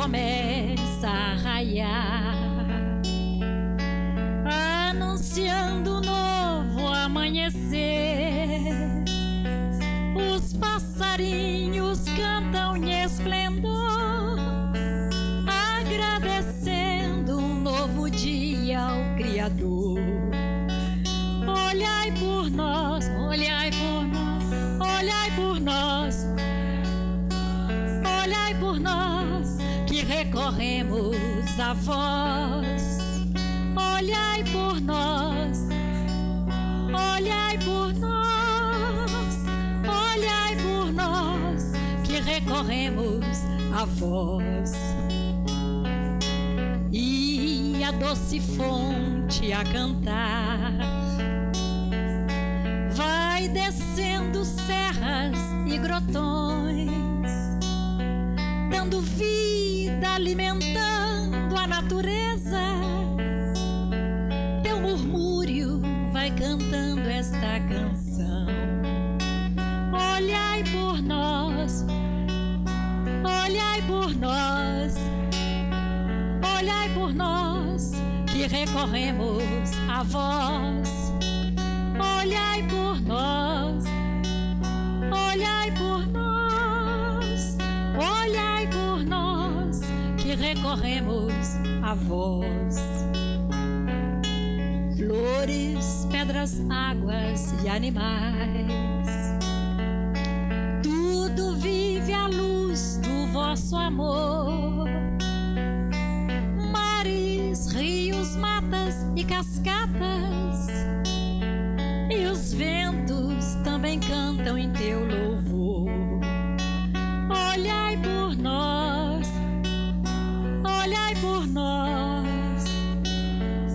começa a raiar, anunciando um novo amanhecer. Os passarinhos cantam em esplendor, agradecendo um novo dia ao Criador. Olhai por nós, olhai por nós, olhai por nós, olhai por nós, que recorremos a vós. Olhai por nós, olhai por nós, olhai por nós, que recorremos a vós. E a doce fonte a cantar vai descendo serras e grotões, dando vida, alimentando a natureza. Teu murmúrio vai cantando esta canção. Olhai por nós, olhai por nós, olhai por nós, que recorremos a vós. Olhai por nós, olhai por nós, olhai por nós, que recorremos a vós. Flores, pedras, águas e animais, tudo vive à luz do vosso amor. Mares, rios, matas e cascatas, e os ventos também cantam em teu louvor. Olhai por nós, olhai por nós,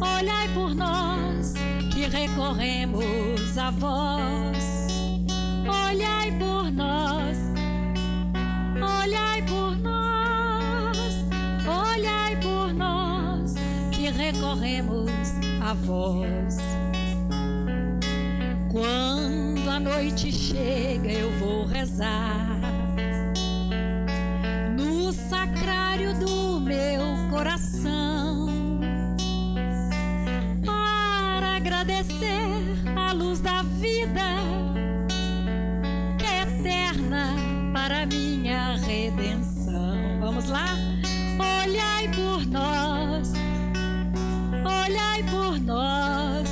olhai por nós, que recorremos a vós. Olhai por nós, olhai por nós, olhai por nós, que recorremos a vós. Quando a noite chega eu vou rezar no sacrário do meu coração, para agradecer a luz da vida, que é eterna para minha redenção. Vamos lá? Olhai por nós, olhai por nós,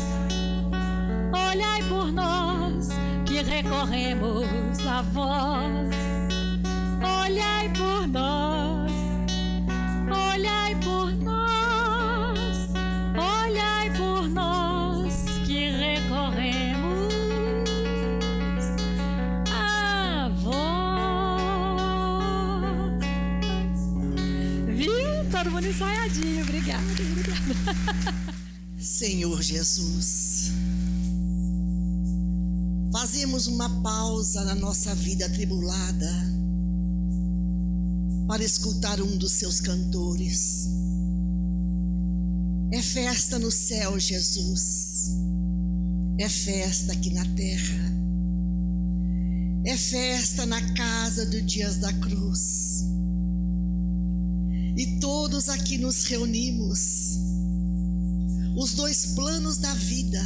olhai por nós, que recorremos a vós. Olhai por nós, olhai por nós, olhai por nós, que recorremos a vós. Viu? Todo mundo ensaiadinho. Obrigada, obrigada. Senhor Jesus, fazemos uma pausa na nossa vida atribulada para escutar um dos seus cantores. É festa no céu, Jesus. É festa aqui na terra. É festa na casa do Dias da Cruz. E todos aqui nos reunimos, os dois planos da vida,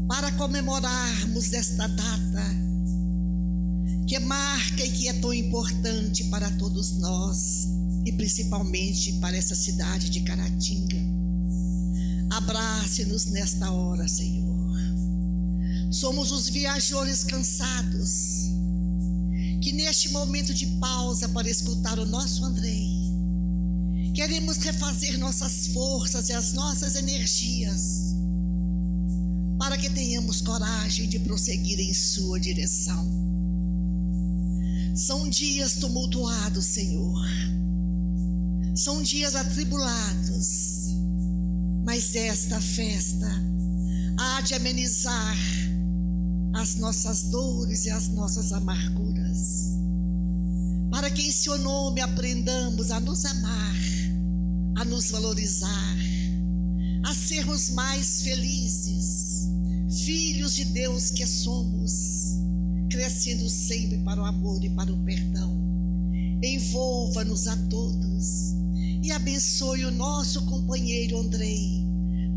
para comemorarmos esta data que marca e que é tão importante para todos nós, e principalmente para essa cidade de Caratinga. Abrace-nos nesta hora, Senhor. Somos os viajores cansados, que neste momento de pausa para escutar o nosso Andrei, queremos refazer nossas forças e as nossas energias, para que tenhamos coragem de prosseguir em sua direção. São dias tumultuados, Senhor. São dias atribulados, mas esta festa há de amenizar as nossas dores e as nossas amarguras, para que em seu nome aprendamos a nos amar, a nos valorizar, a sermos mais felizes, filhos de Deus que somos, crescendo sempre para o amor e para o perdão. Envolva-nos a todos abençoe o nosso companheiro Andrei,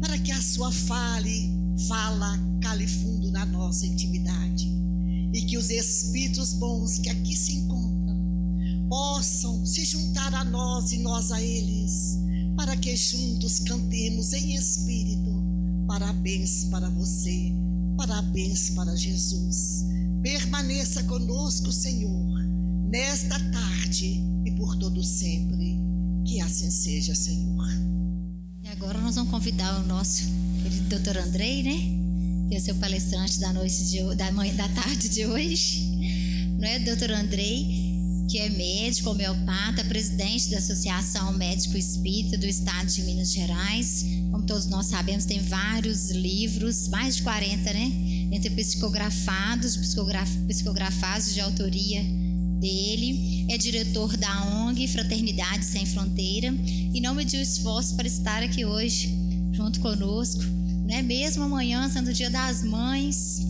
para que a sua fala cale fundo na nossa intimidade, e que os espíritos bons que aqui se encontram possam se juntar a nós e nós a eles, para que juntos cantemos em espírito: parabéns para você, parabéns para Jesus. Permaneça conosco, Senhor, nesta tarde e por todo sempre. Que assim seja, Senhor. E agora nós vamos convidar o nosso querido doutor Andrei, né? Que é o seu palestrante da tarde de hoje. Não é, doutor Andrei, que é médico, homeopata, presidente da Associação Médico Espírita do Estado de Minas Gerais. Como todos nós sabemos, tem vários livros, mais de 40, né? Entre psicografados de autoria dele. É diretor da ONG Fraternidade Sem Fronteira e não mediu esforço para estar aqui hoje junto conosco, né? Mesmo amanhã sendo o Dia das Mães,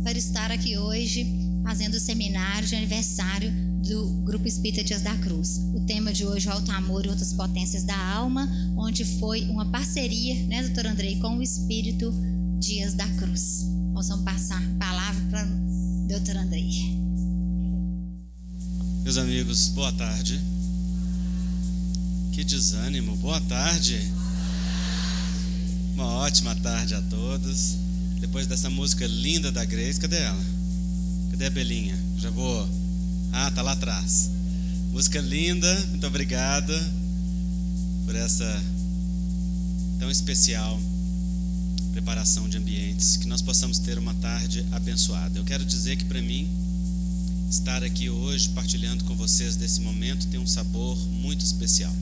para estar aqui hoje fazendo o seminário de aniversário do Grupo Espírita Dias da Cruz. O tema de hoje é o Alto Amor e Outras Potências da Alma, onde foi uma parceria, né, doutor Andrei, com o Espírito Dias da Cruz. Nós vamos passar a palavra para o doutor Andrei. Meus amigos, boa tarde. Que desânimo, boa tarde. Uma ótima tarde a todos. Depois dessa música linda da Grace, cadê ela? Cadê a Belinha? Já vou... tá lá atrás. Música linda, muito obrigado por essa tão especial preparação de ambientes, que nós possamos ter uma tarde abençoada. Eu quero dizer que para mim, estar aqui hoje partilhando com vocês desse momento tem um sabor muito especial.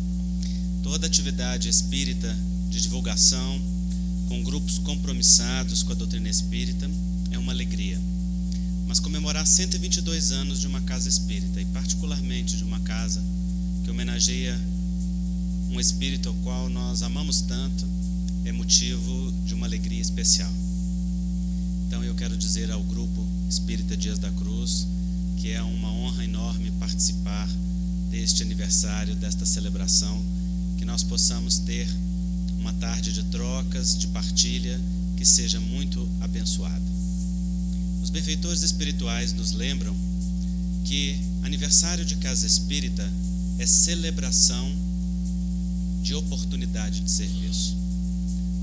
Toda atividade espírita de divulgação, com grupos compromissados com a doutrina espírita, é uma alegria. Mas comemorar 122 anos de uma casa espírita, e particularmente de uma casa que homenageia um espírito ao qual nós amamos tanto, é motivo de uma alegria especial. Então eu quero dizer ao Grupo Espírita Dias da Cruz que é uma honra enorme participar deste aniversário, desta celebração, que nós possamos ter uma tarde de trocas, de partilha, que seja muito abençoada. Os benfeitores espirituais nos lembram que aniversário de casa espírita é celebração de oportunidade de serviço.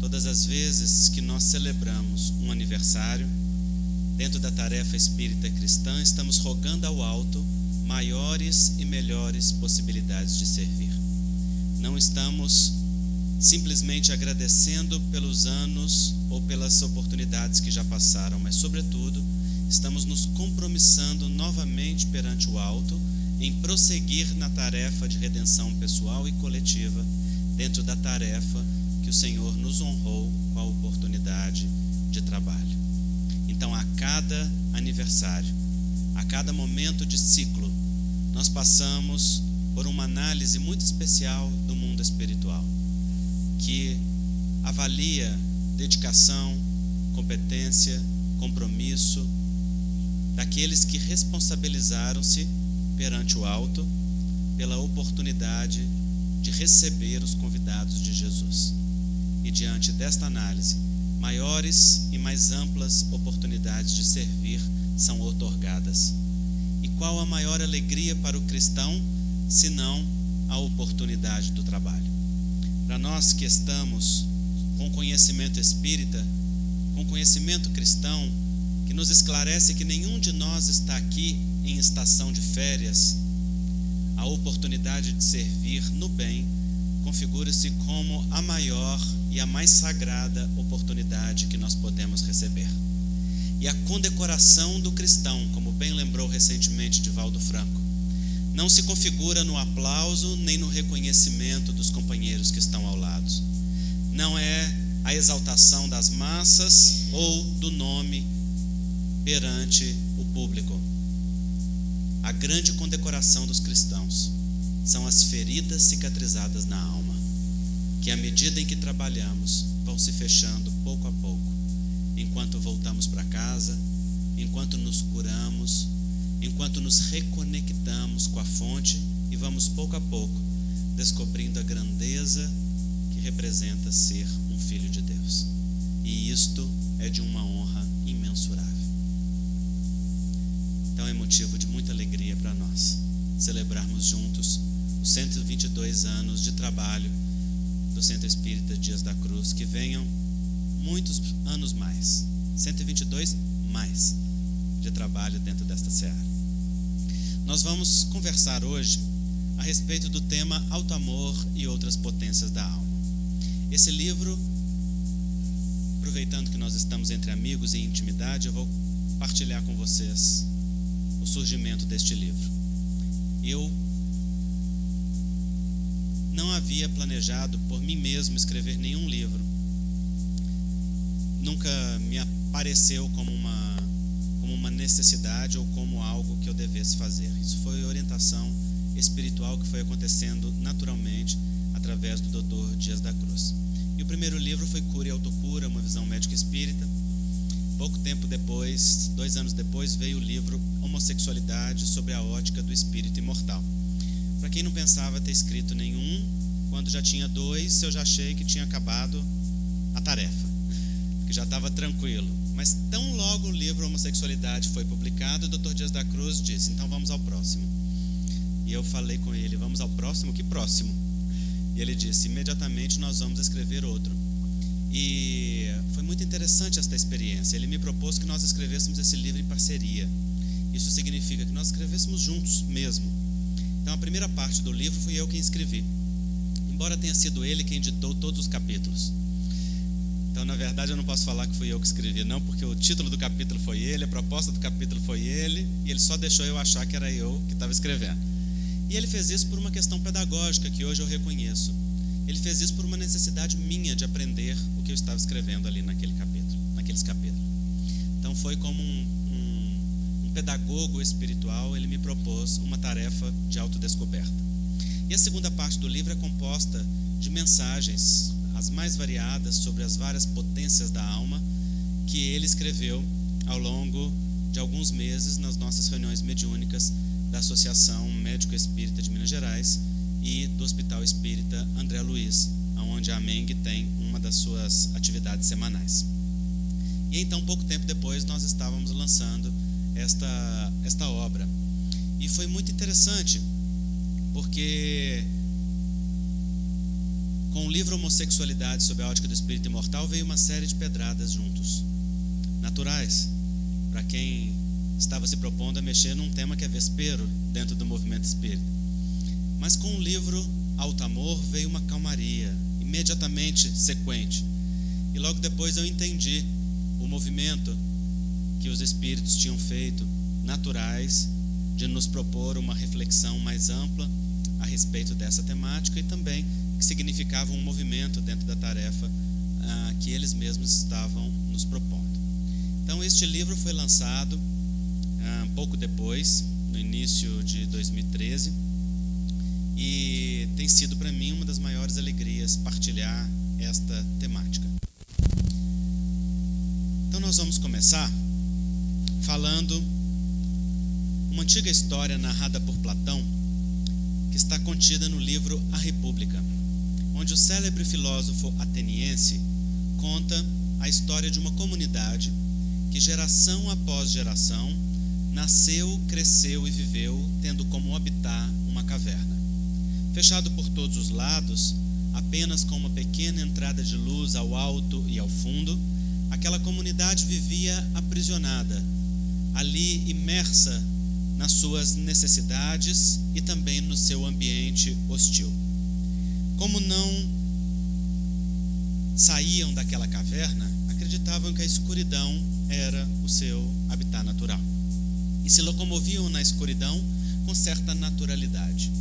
Todas as vezes que nós celebramos um aniversário, dentro da tarefa espírita cristã, estamos rogando ao alto maiores e melhores possibilidades de servir. Não estamos simplesmente agradecendo pelos anos ou pelas oportunidades que já passaram, mas, sobretudo, estamos nos compromissando novamente perante o alto em prosseguir na tarefa de redenção pessoal e coletiva, dentro da tarefa que o Senhor nos honrou com a oportunidade de trabalho. Então, a cada aniversário, a cada momento de ciclo, nós passamos por uma análise muito especial do mundo espiritual, que avalia dedicação, competência, compromisso daqueles que responsabilizaram-se perante o alto pela oportunidade de receber os convidados de Jesus. E diante desta análise, maiores e mais amplas oportunidades de servir são outorgadas. E qual a maior alegria para o cristão, senão a oportunidade do trabalho? Para nós que estamos com conhecimento espírita, com conhecimento cristão, que nos esclarece que nenhum de nós está aqui em estação de férias, a oportunidade de servir no bem configura-se como a maior e a mais sagrada oportunidade que nós podemos receber. E a condecoração do cristão, como bem lembrou recentemente Divaldo Franco, não se configura no aplauso nem no reconhecimento dos companheiros que estão ao lado. Não é a exaltação das massas ou do nome perante o público. A grande condecoração dos cristãos são as feridas cicatrizadas na alma, que à medida em que trabalhamos vão se fechando pouco a pouco, enquanto voltamos para casa, enquanto nos curamos, enquanto nos reconectamos com a fonte e vamos pouco a pouco descobrindo a grandeza que representa ser um filho de Deus. E isto é de uma honra imensurável. Então é motivo de muita alegria para nós celebrarmos juntos os 122 anos de trabalho do Centro Espírita Dias da Cruz. Que venham muitos anos mais, 122 mais de trabalho dentro desta seara. Nós vamos conversar hoje a respeito do tema Alto Amor e Outras Potências da Alma. Esse livro, aproveitando que nós estamos entre amigos e intimidade, eu vou partilhar com vocês o surgimento deste livro. Eu não havia planejado por mim mesmo escrever nenhum livro. Nunca me apareceu como uma necessidade ou como algo que eu devesse fazer. Isso foi orientação espiritual que foi acontecendo naturalmente através do Dr. Dias da Cruz. E o primeiro livro foi Cura e Autocura, uma visão médica espírita. Pouco tempo depois, 2 anos depois, veio o livro Homossexualidade, sobre a ótica do espírito imortal. Para quem não pensava ter escrito nenhum, quando já tinha 2, eu já achei que tinha acabado a tarefa, que já estava tranquilo. Mas tão logo o livro Homossexualidade foi publicado, o Dr. Dias da Cruz disse: então vamos ao próximo. E eu falei com ele: vamos ao próximo? Que próximo? E ele disse: imediatamente nós vamos escrever outro. E foi muito interessante esta experiência. Ele me propôs que nós escrevêssemos esse livro em parceria. Isso significa que nós escrevêssemos juntos mesmo. Então a primeira parte do livro fui eu quem escrevi, embora tenha sido ele quem editou todos os capítulos. Então, na verdade, eu não posso falar que fui eu que escrevi, não, porque o título do capítulo foi ele, a proposta do capítulo foi ele, e ele só deixou eu achar que era eu que estava escrevendo. E ele fez isso por uma questão pedagógica que hoje eu reconheço. Ele fez isso por uma necessidade minha de aprender o que eu estava escrevendo ali naqueles capítulos. Então foi como um pedagogo espiritual. Ele me propôs uma tarefa de autodescoberta. E a segunda parte do livro é composta de mensagens, as mais variadas, sobre as várias potências da alma, que ele escreveu ao longo de alguns meses nas nossas reuniões mediúnicas da Associação Médico Espírita de Minas Gerais e do Hospital Espírita André Luiz, onde a MENG tem uma das suas atividades semanais. E então, pouco tempo depois, nós estávamos lançando esta obra. E foi muito interessante, porque com o livro Homossexualidade, sob a ótica do espírito imortal, veio uma série de pedradas juntos, naturais, para quem estava se propondo a mexer num tema que é vespeiro dentro do movimento espírita. Mas com o livro Alto Amor veio uma calmaria, imediatamente sequente. E logo depois eu entendi o movimento que os espíritos tinham feito, naturais, de nos propor uma reflexão mais ampla a respeito dessa temática, e também que significava um movimento dentro da tarefa que eles mesmos estavam nos propondo. Então este livro foi lançado pouco depois, no início de 2013, e tem sido para mim uma das maiores alegrias partilhar esta temática. Então nós vamos começar falando uma antiga história narrada por Platão, que está contida no livro A República, onde o célebre filósofo ateniense conta a história de uma comunidade que, geração após geração, nasceu, cresceu e viveu tendo como habitat uma caverna. Fechado por todos os lados, apenas com uma pequena entrada de luz ao alto e ao fundo, aquela comunidade vivia aprisionada, ali imersa nas suas necessidades e também no seu ambiente hostil. Como não saíam daquela caverna, acreditavam que a escuridão era o seu habitat natural e se locomoviam na escuridão com certa naturalidade.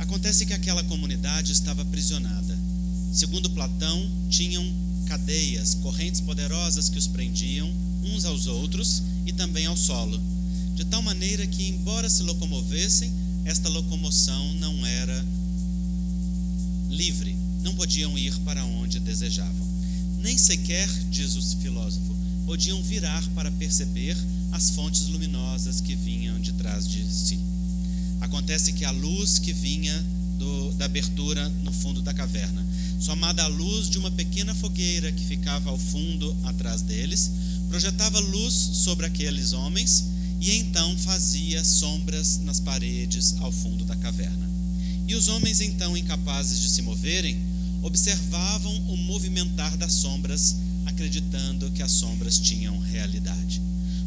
Acontece que aquela comunidade estava aprisionada. Segundo Platão, tinham cadeias, correntes poderosas que os prendiam uns aos outros e também ao solo, de tal maneira que, embora se locomovessem, esta locomoção não era livre, não podiam ir para onde desejavam. Nem sequer, diz o filósofo, podiam virar para perceber as fontes luminosas que vinham de trás de si. Acontece que a luz que vinha da abertura no fundo da caverna, somada à luz de uma pequena fogueira que ficava ao fundo atrás deles, projetava luz sobre aqueles homens e então fazia sombras nas paredes ao fundo da caverna. E os homens, então incapazes de se moverem, observavam o movimentar das sombras, acreditando que as sombras tinham realidade.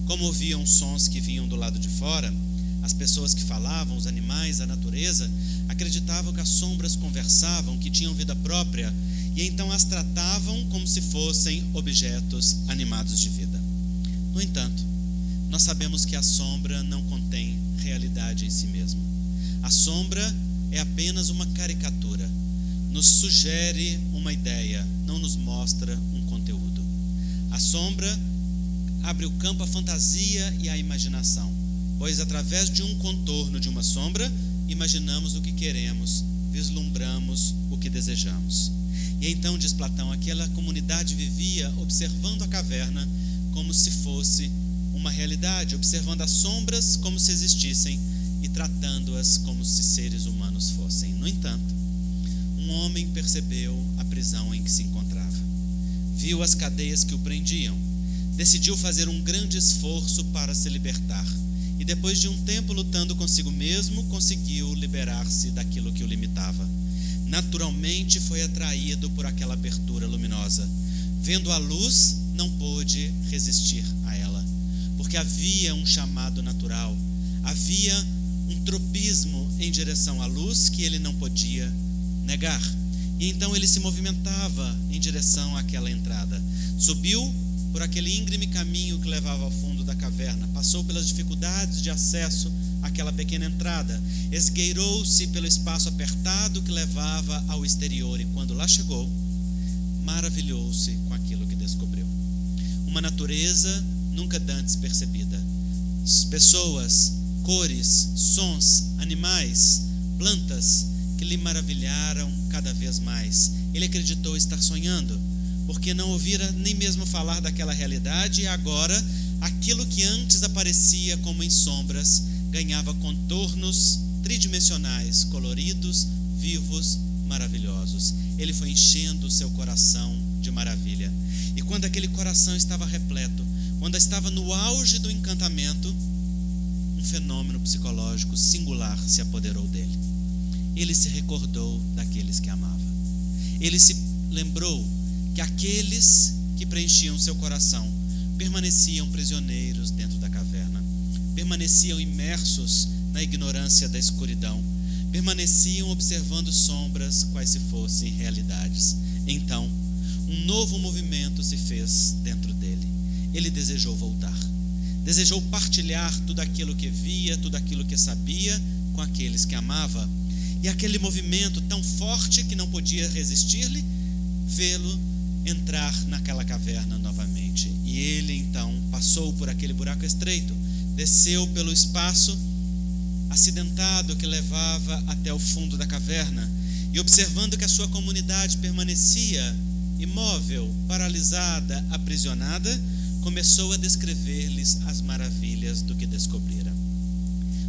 Como ouviam sons que vinham do lado de fora, as pessoas que falavam, os animais, a natureza, acreditavam que as sombras conversavam, que tinham vida própria, e então as tratavam como se fossem objetos animados de vida. No entanto, nós sabemos que a sombra não contém realidade em si mesma. A sombra é apenas uma caricatura, nos sugere uma ideia, não nos mostra um conteúdo. A sombra abre o campo à fantasia e à imaginação, pois através de um contorno de uma sombra, imaginamos o que queremos, vislumbramos o que desejamos. E então, diz Platão, aquela comunidade vivia observando a caverna como se fosse uma realidade, observando as sombras como se existissem e tratando-as como se seres humanos fossem. No entanto, um homem percebeu a prisão em que se encontrava, viu as cadeias que o prendiam, decidiu fazer um grande esforço para se libertar e depois de um tempo lutando consigo mesmo, conseguiu liberar-se daquilo que o limitava. Naturalmente foi atraído por aquela abertura luminosa. Vendo a luz, não pôde resistir a ela, porque havia um chamado natural, havia um tropismo em direção à luz que ele não podia negar. E então ele se movimentava em direção àquela entrada. Subiu por aquele íngreme caminho que levava ao fundo da caverna, passou pelas dificuldades de acesso àquela pequena entrada, esgueirou-se pelo espaço apertado que levava ao exterior e quando lá chegou, maravilhou-se com aquilo que descobriu. Uma natureza nunca dantes percebida. Pessoas, cores, sons, animais, plantas que lhe maravilharam cada vez mais. Ele acreditou estar sonhando, porque não ouvira nem mesmo falar daquela realidade e agora aquilo que antes aparecia como em sombras ganhava contornos tridimensionais, coloridos, vivos, maravilhosos. Ele foi enchendo o seu coração de maravilha. E quando aquele coração estava repleto, quando estava no auge do encantamento, um fenômeno psicológico singular se apoderou dele. Ele se recordou daqueles que amava. Ele se lembrou que aqueles que preenchiam seu coração permaneciam prisioneiros dentro da caverna, permaneciam imersos na ignorância da escuridão, permaneciam observando sombras quais se fossem realidades. Então, um novo movimento se fez dentro dele. Ele desejou voltar, desejou partilhar tudo aquilo que via, tudo aquilo que sabia com aqueles que amava. E aquele movimento tão forte que não podia resistir-lhe, vê-lo entrar naquela caverna novamente. E ele então passou por aquele buraco estreito, desceu pelo espaço acidentado que levava até o fundo da caverna e observando que a sua comunidade permanecia imóvel, paralisada, aprisionada, começou a descrever-lhes as maravilhas do que descobrira.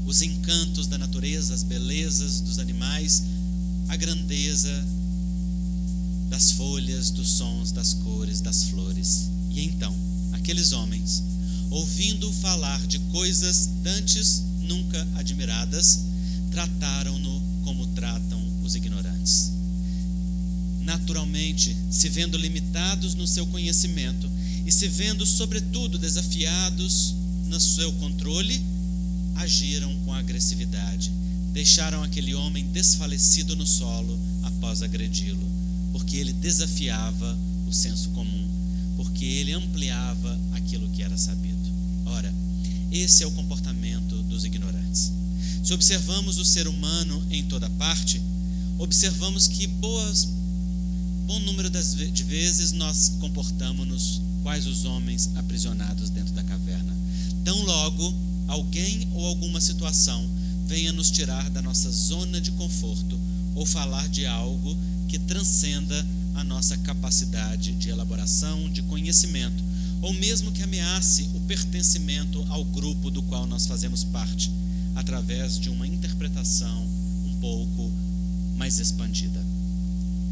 Os encantos da natureza, as belezas dos animais, a grandeza das folhas, dos sons, das cores, das flores. E então, aqueles homens, ouvindo falar de coisas dantes nunca admiradas, trataram-no como tratam os ignorantes. Naturalmente, se vendo limitados no seu conhecimento e se vendo, sobretudo, desafiados no seu controle, agiram com agressividade, deixaram aquele homem desfalecido no solo após agredi-lo, porque ele desafiava o senso comum, porque ele ampliava aquilo que era sabido. Ora, esse é o comportamento dos ignorantes. Se observamos o ser humano em toda parte, observamos que bom número de vezes nós comportamos-nos quais os homens aprisionados dentro da caverna. Tão logo alguém ou alguma situação venha nos tirar da nossa zona de conforto ou falar de algo que transcenda a nossa capacidade de elaboração, de conhecimento, ou mesmo que ameace o pertencimento ao grupo do qual nós fazemos parte, através de uma interpretação um pouco mais expandida.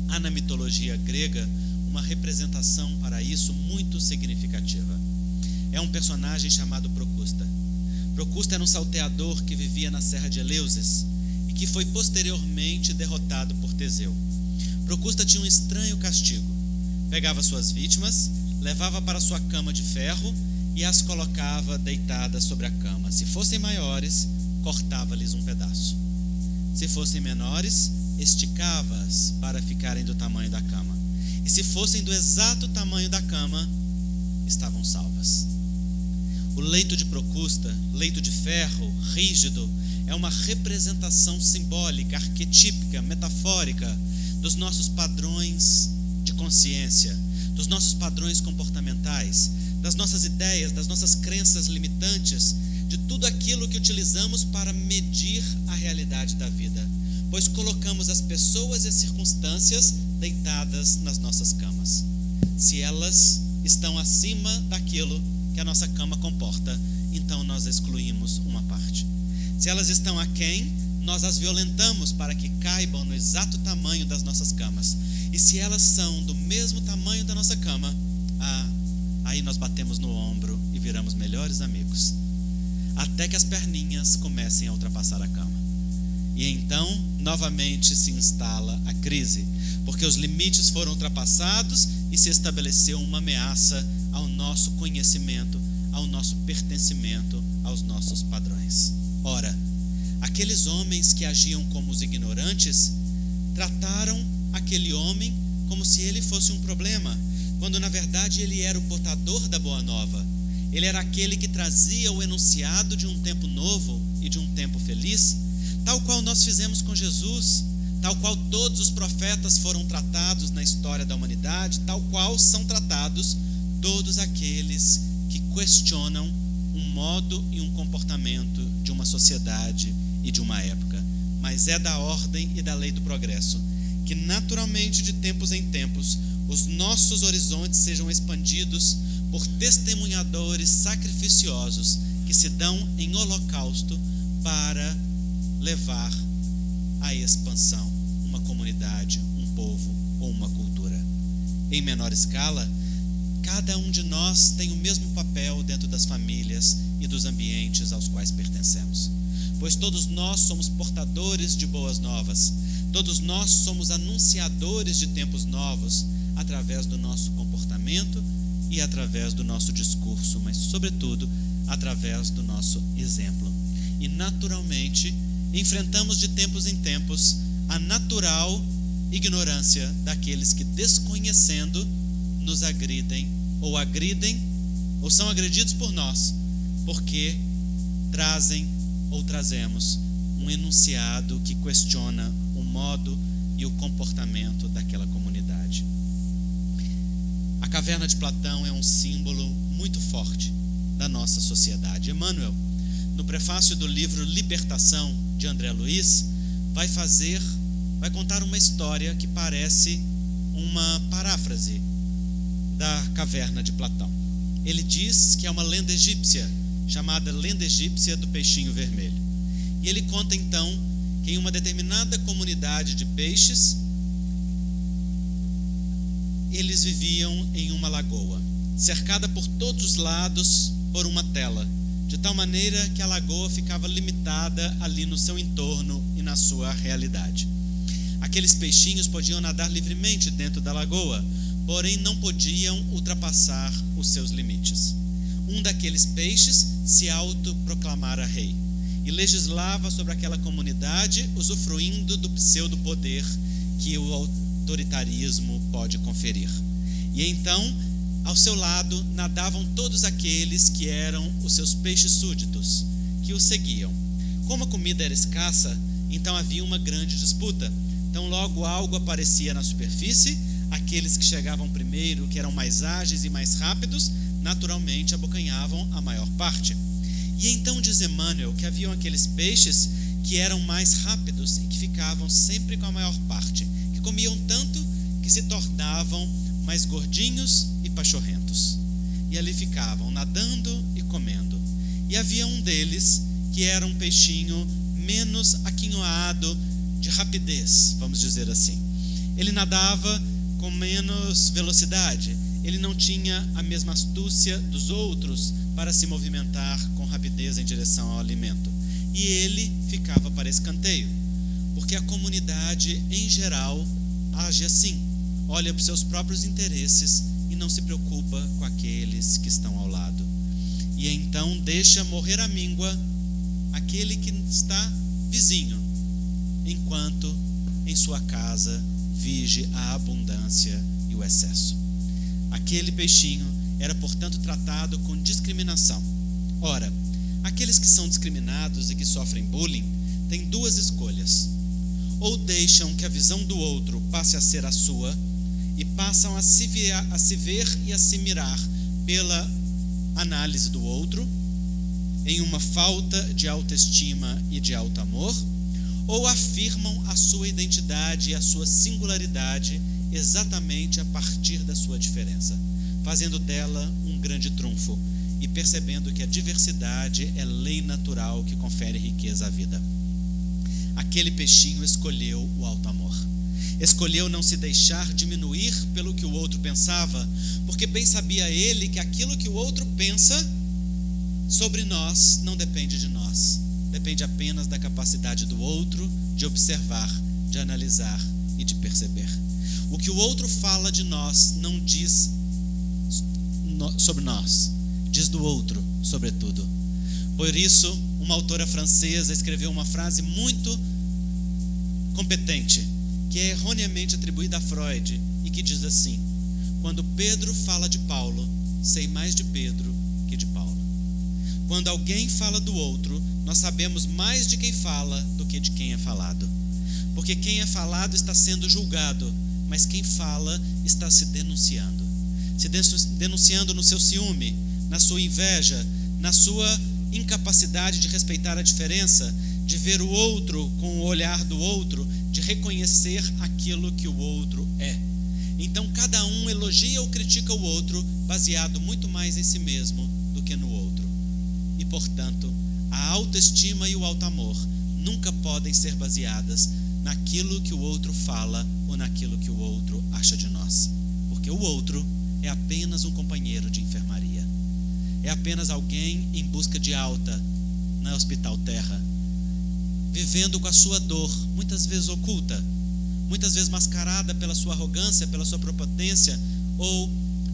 Há na mitologia grega uma representação para isso muito significativa. É um personagem chamado Procusta. Procusta era um salteador que vivia na serra de Eleusis e que foi posteriormente derrotado por Teseu. Procusta tinha um estranho castigo. Pegava suas vítimas, levava para sua cama de ferro e as colocava deitadas sobre a cama. Se fossem maiores, cortava-lhes um pedaço. Se fossem menores, esticava-as para ficarem do tamanho da cama. E se fossem do exato tamanho da cama, estavam salvas. O leito de Procusta, leito de ferro, rígido, é uma representação simbólica, arquetípica, metafórica dos nossos padrões de consciência, dos nossos padrões comportamentais, das nossas ideias, das nossas crenças limitantes, de tudo aquilo que utilizamos para medir a realidade da vida, pois colocamos as pessoas e as circunstâncias deitadas nas nossas camas. Se elas estão acima daquilo que a nossa cama comporta, então nós excluímos uma parte. Se elas estão aquém, nós as violentamos para que caibam no exato tamanho das nossas camas. E se elas são do mesmo tamanho da nossa cama, aí nós batemos no ombro e viramos melhores amigos, até que as perninhas comecem a ultrapassar a cama. E então, novamente se instala a crise, porque os limites foram ultrapassados e se estabeleceu uma ameaça ao nosso conhecimento, ao nosso pertencimento, aos nossos padrões. Ora, aqueles homens que agiam como os ignorantes trataram aquele homem como se ele fosse um problema, quando na verdade ele era o portador da boa nova. Ele era aquele que trazia o enunciado de um tempo novo e de um tempo feliz, tal qual nós fizemos com Jesus, tal qual todos os profetas foram tratados na história da humanidade, tal qual são tratados todos aqueles que questionam um modo e um comportamento de uma sociedade e de uma época. Mas é da ordem e da lei do progresso que naturalmente de tempos em tempos os nossos horizontes sejam expandidos por testemunhadores sacrificiosos que se dão em holocausto para levar à expansão uma comunidade, um povo ou uma cultura. Em menor escala, cada um de nós tem o mesmo papel dentro das famílias e dos ambientes aos quais pertencemos, pois todos nós somos portadores de boas novas, todos nós somos anunciadores de tempos novos através do nosso comportamento e através do nosso discurso, mas sobretudo através do nosso exemplo. E naturalmente enfrentamos de tempos em tempos a natural ignorância daqueles que, desconhecendo, nos agridem ou são agredidos por nós, porque trazem ou trazemos um enunciado que questiona o modo e o comportamento daquela comunidade. A caverna de Platão é um símbolo muito forte da nossa sociedade. Emmanuel, no prefácio do livro Libertação, de André Luiz, vai contar uma história que parece uma paráfrase da caverna de Platão. Ele diz que é uma lenda egípcia, chamada lenda egípcia do peixinho vermelho. E ele conta então que em uma determinada comunidade de peixes, eles viviam em uma lagoa, cercada por todos os lados por uma tela, de tal maneira que a lagoa ficava limitada ali no seu entorno e na sua realidade. Aqueles peixinhos podiam nadar livremente dentro da lagoa, porém não podiam ultrapassar os seus limites. Um daqueles peixes se autoproclamara rei e legislava sobre aquela comunidade, usufruindo do pseudo-poder que o autoritarismo pode conferir. E então, ao seu lado, nadavam todos aqueles que eram os seus peixes súditos, que o seguiam. Como a comida era escassa, então havia uma grande disputa. Então logo algo aparecia na superfície, aqueles que chegavam primeiro, que eram mais ágeis e mais rápidos, naturalmente abocanhavam a maior parte. E então diz Emmanuel que haviam aqueles peixes que eram mais rápidos e que ficavam sempre com a maior parte, que comiam tanto que se tornavam mais gordinhos e pachorrentos. E ali ficavam, nadando e comendo. E havia um deles que era um peixinho menos aquinhoado, de rapidez, vamos dizer assim. Ele nadava com menos velocidade, ele não tinha a mesma astúcia dos outros para se movimentar com rapidez em direção ao alimento. E ele ficava para escanteio, porque a comunidade em geral age assim, olha para os seus próprios interesses e não se preocupa com aqueles que estão ao lado. E então deixa morrer a míngua aquele que está vizinho, enquanto em sua casa vige a abundância e o excesso. Aquele peixinho era, portanto, tratado com discriminação. Ora, aqueles que são discriminados e que sofrem bullying têm duas escolhas: ou deixam que a visão do outro passe a ser a sua e passam a se ver e a se mirar pela análise do outro, em uma falta de autoestima e de alto amor, ou afirmam a sua identidade e a sua singularidade exatamente a partir da sua diferença, fazendo dela um grande trunfo e percebendo que a diversidade é lei natural que confere riqueza à vida. Aquele peixinho escolheu o alto amor. Escolheu não se deixar diminuir pelo que o outro pensava, porque bem sabia ele que aquilo que o outro pensa sobre nós não depende de nós, depende apenas da capacidade do outro de observar, de analisar e de perceber. O que o outro fala de nós não diz sobre nós, diz do outro, sobretudo. Por isso, uma autora francesa escreveu uma frase muito competente, que é erroneamente atribuída a Freud e que diz assim: quando Pedro fala de Paulo, sei mais de Pedro que de Paulo. Quando alguém fala do outro, nós sabemos mais de quem fala do que de quem é falado. Porque quem é falado está sendo julgado, mas quem fala está se denunciando. Se denunciando no seu ciúme, na sua inveja, na sua incapacidade de respeitar a diferença, de ver o outro com o olhar do outro, de reconhecer aquilo que o outro é. Então cada um elogia ou critica o outro baseado muito mais em si mesmo do que no outro. E portanto, a autoestima e o alto amor nunca podem ser baseadas naquilo que o outro fala ou naquilo que o outro acha de nós. Porque o outro é apenas um companheiro de enfermaria. É apenas alguém em busca de alta na Hospital Terra, vivendo com a sua dor, muitas vezes oculta, muitas vezes mascarada pela sua arrogância, pela sua prepotência ou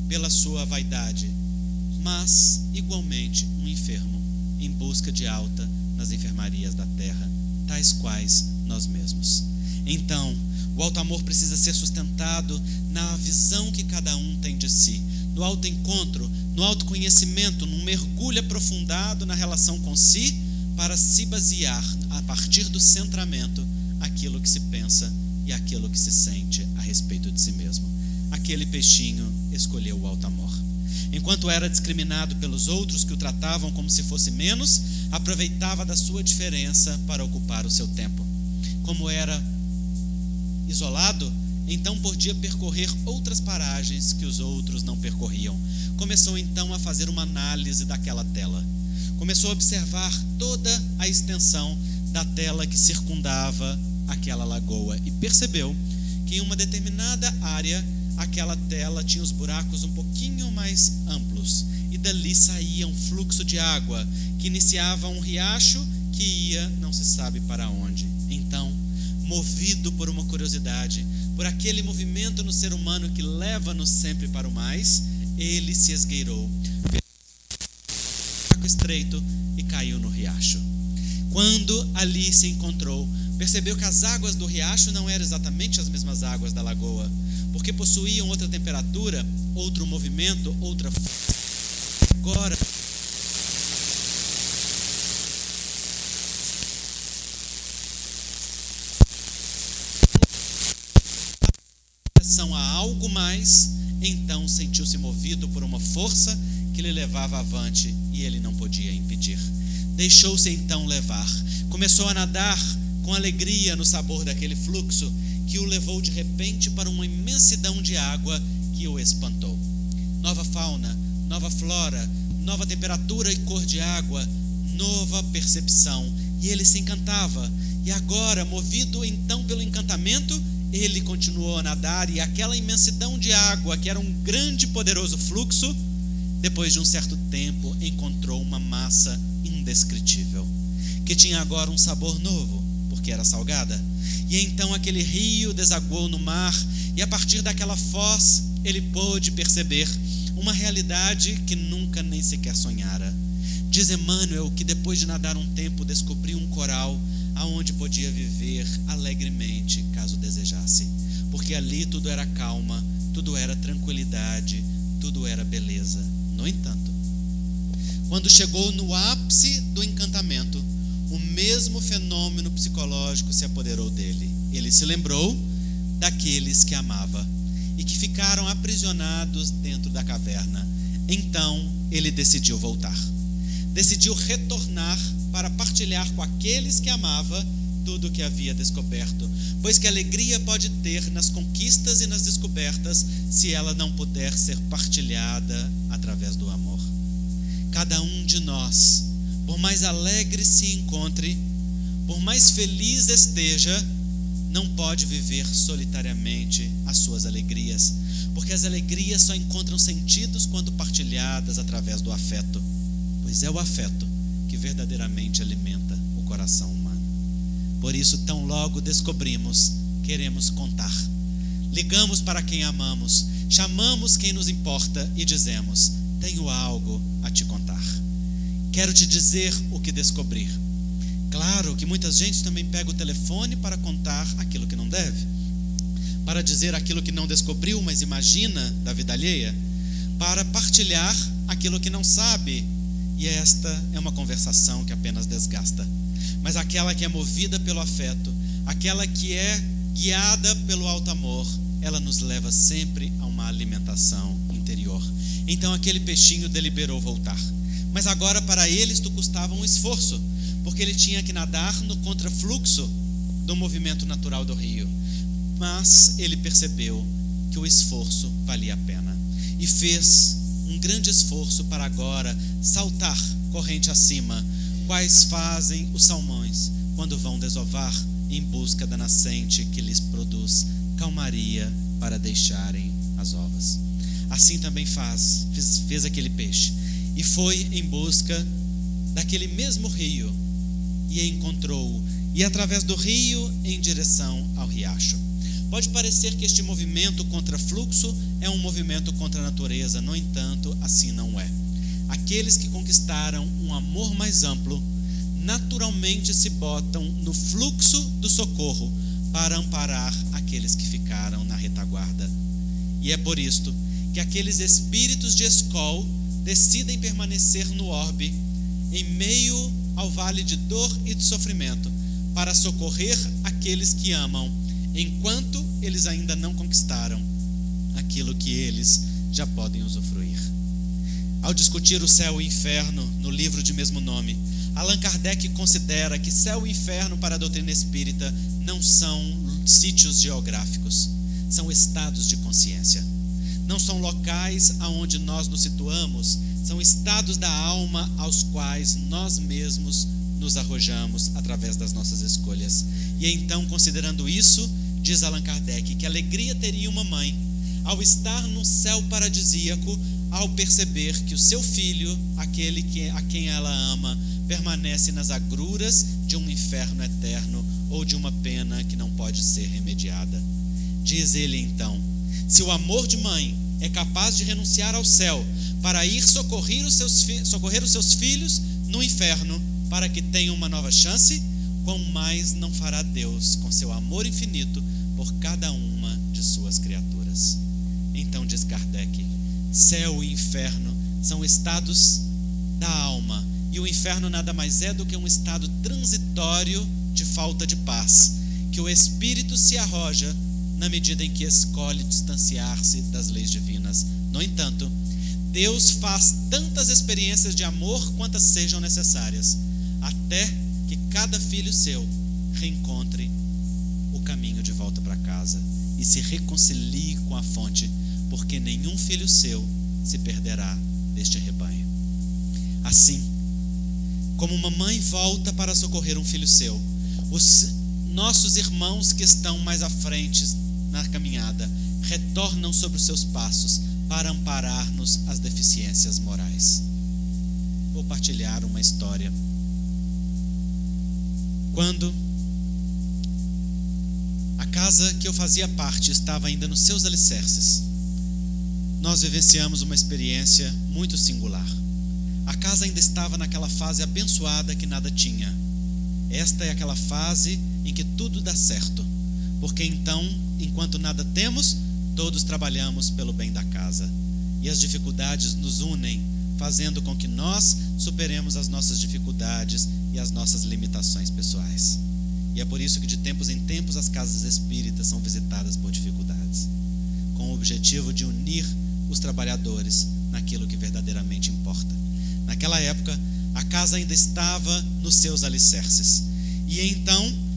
pela sua vaidade, mas igualmente um enfermo em busca de alta nas enfermarias da terra, tais quais nós mesmos. Então, o alto amor precisa ser sustentado na visão que cada um tem de si, no autoencontro, no autoconhecimento, num mergulho aprofundado na relação com si, para se basear, a partir do centramento, aquilo que se pensa e aquilo que se sente a respeito de si mesmo. Aquele peixinho escolheu o alto amor. Enquanto era discriminado pelos outros que o tratavam como se fosse menos, aproveitava da sua diferença para ocupar o seu tempo. Como era isolado, então podia percorrer outras paragens que os outros não percorriam. Começou então a fazer uma análise daquela tela. Começou a observar toda a extensão da tela que circundava aquela lagoa e percebeu que em uma determinada área aquela tela tinha os buracos um pouquinho mais amplos e dali saía um fluxo de água que iniciava um riacho que ia não se sabe para onde. Então, movido por uma curiosidade, por aquele movimento no ser humano que leva-nos sempre para o mais, ele se esgueirou, estreito e caiu no riacho. Quando ali se encontrou, percebeu que as águas do riacho não eram exatamente as mesmas águas da lagoa, porque possuíam outra temperatura, outro movimento, outra força. Agora a algo mais, então sentiu-se movido por uma força que lhe levava avante e ele não podia impedir. Deixou-se então levar. Começou a nadar com alegria no sabor daquele fluxo que o levou de repente para uma imensidão de água que o espantou. Nova fauna, nova flora, nova temperatura e cor de água, nova percepção. E ele se encantava. E agora, movido então pelo encantamento, ele continuou a nadar, e aquela imensidão de água, que era um grande e poderoso fluxo, depois de um certo tempo encontrou uma massa indescritível, que tinha agora um sabor novo, porque era salgada. E então aquele rio desaguou no mar, e a partir daquela foz ele pôde perceber uma realidade que nunca nem sequer sonhara. Diz Emmanuel que depois de nadar um tempo descobriu um coral aonde podia viver alegremente caso desejasse, porque ali tudo era calma, tudo era tranquilidade, tudo era beleza. No entanto, quando chegou no ápice do encantamento, o mesmo fenômeno psicológico se apoderou dele. Ele se lembrou daqueles que amava e que ficaram aprisionados dentro da caverna. Então ele decidiu voltar. Decidiu retornar para partilhar com aqueles que amava tudo o que havia descoberto, pois que alegria pode ter nas conquistas e nas descobertas se ela não puder ser partilhada através do amor. Cada um de nós, por mais alegre se encontre, por mais feliz esteja, não pode viver solitariamente as suas alegrias, porque as alegrias só encontram sentidos quando partilhadas através do afeto, pois é o afeto que verdadeiramente alimenta o coração humano. Por isso, tão logo descobrimos, queremos contar. Ligamos para quem amamos, chamamos quem nos importa e dizemos: tenho algo a te contar. Quero te dizer o que descobrir. Claro que muita gente também pega o telefone para contar aquilo que não deve, para dizer aquilo que não descobriu, mas imagina da vida alheia, para partilhar aquilo que não sabe. E esta é uma conversação que apenas desgasta. Mas aquela que é movida pelo afeto, aquela que é guiada pelo alto amor, ela nos leva sempre a uma alimentação interior. Então aquele peixinho deliberou voltar. Mas agora para ele isto custava um esforço, porque ele tinha que nadar no contrafluxo do movimento natural do rio. Mas ele percebeu que o esforço valia a pena e fez um grande esforço para agora saltar corrente acima, quais fazem os salmões quando vão desovar em busca da nascente que lhes produz calmaria para deixarem as ovas. Assim também fez aquele peixe, e foi em busca daquele mesmo rio, e encontrou-o, e através do rio em direção ao riacho. Pode parecer que este movimento contra fluxo é um movimento contra a natureza, no entanto, assim não é. Aqueles que conquistaram um amor mais amplo, naturalmente se botam no fluxo do socorro para amparar aqueles que ficaram na retaguarda. E é por isto que aqueles espíritos de Escol decidem permanecer no orbe, em meio ao vale de dor e de sofrimento, para socorrer aqueles que amam, enquanto eles ainda não conquistaram aquilo que eles já podem usufruir. Ao discutir o céu e o inferno no livro de mesmo nome, Allan Kardec considera que céu e inferno para a doutrina espírita não são sítios geográficos, são estados de consciência. Não são locais aonde nós nos situamos, são estados da alma aos quais nós mesmos nos arrojamos através das nossas escolhas. E então, considerando isso, diz Allan Kardec que a alegria teria uma mãe ao estar num céu paradisíaco, ao perceber que o seu filho, aquele a quem ela ama, permanece nas agruras de um inferno eterno ou de uma pena que não pode ser remediada. Diz ele então: se o amor de mãe é capaz de renunciar ao céu para ir socorrer os seus filhos no inferno para que tenham uma nova chance, quão mais não fará Deus com seu amor infinito por cada uma de suas criaturas. Então diz Kardec: céu e inferno são estados da alma, e o inferno nada mais é do que um estado transitório de falta de paz, que o espírito se arroja na medida em que escolhe distanciar-se das leis divinas. No entanto, Deus faz tantas experiências de amor quantas sejam necessárias, até que cada filho seu reencontre o caminho de volta para casa e se reconcilie com a fonte, porque nenhum filho seu se perderá deste rebanho. Assim, como uma mãe volta para socorrer um filho seu, nossos irmãos que estão mais à frente na caminhada retornam sobre os seus passos para amparar-nos as deficiências morais. Vou partilhar uma história. Quando a casa que eu fazia parte estava ainda nos seus alicerces, nós vivenciamos uma experiência muito singular. A casa ainda estava naquela fase abençoada que nada tinha. Esta é aquela fase em que tudo dá certo, porque então, enquanto nada temos, todos trabalhamos pelo bem da casa. E as dificuldades nos unem, fazendo com que nós superemos as nossas dificuldades e as nossas limitações pessoais. E é por isso que de tempos em tempos as casas espíritas são visitadas por dificuldades, com o objetivo de unir os trabalhadores naquilo que verdadeiramente importa. Naquela época, a casa ainda estava nos seus alicerces. E então,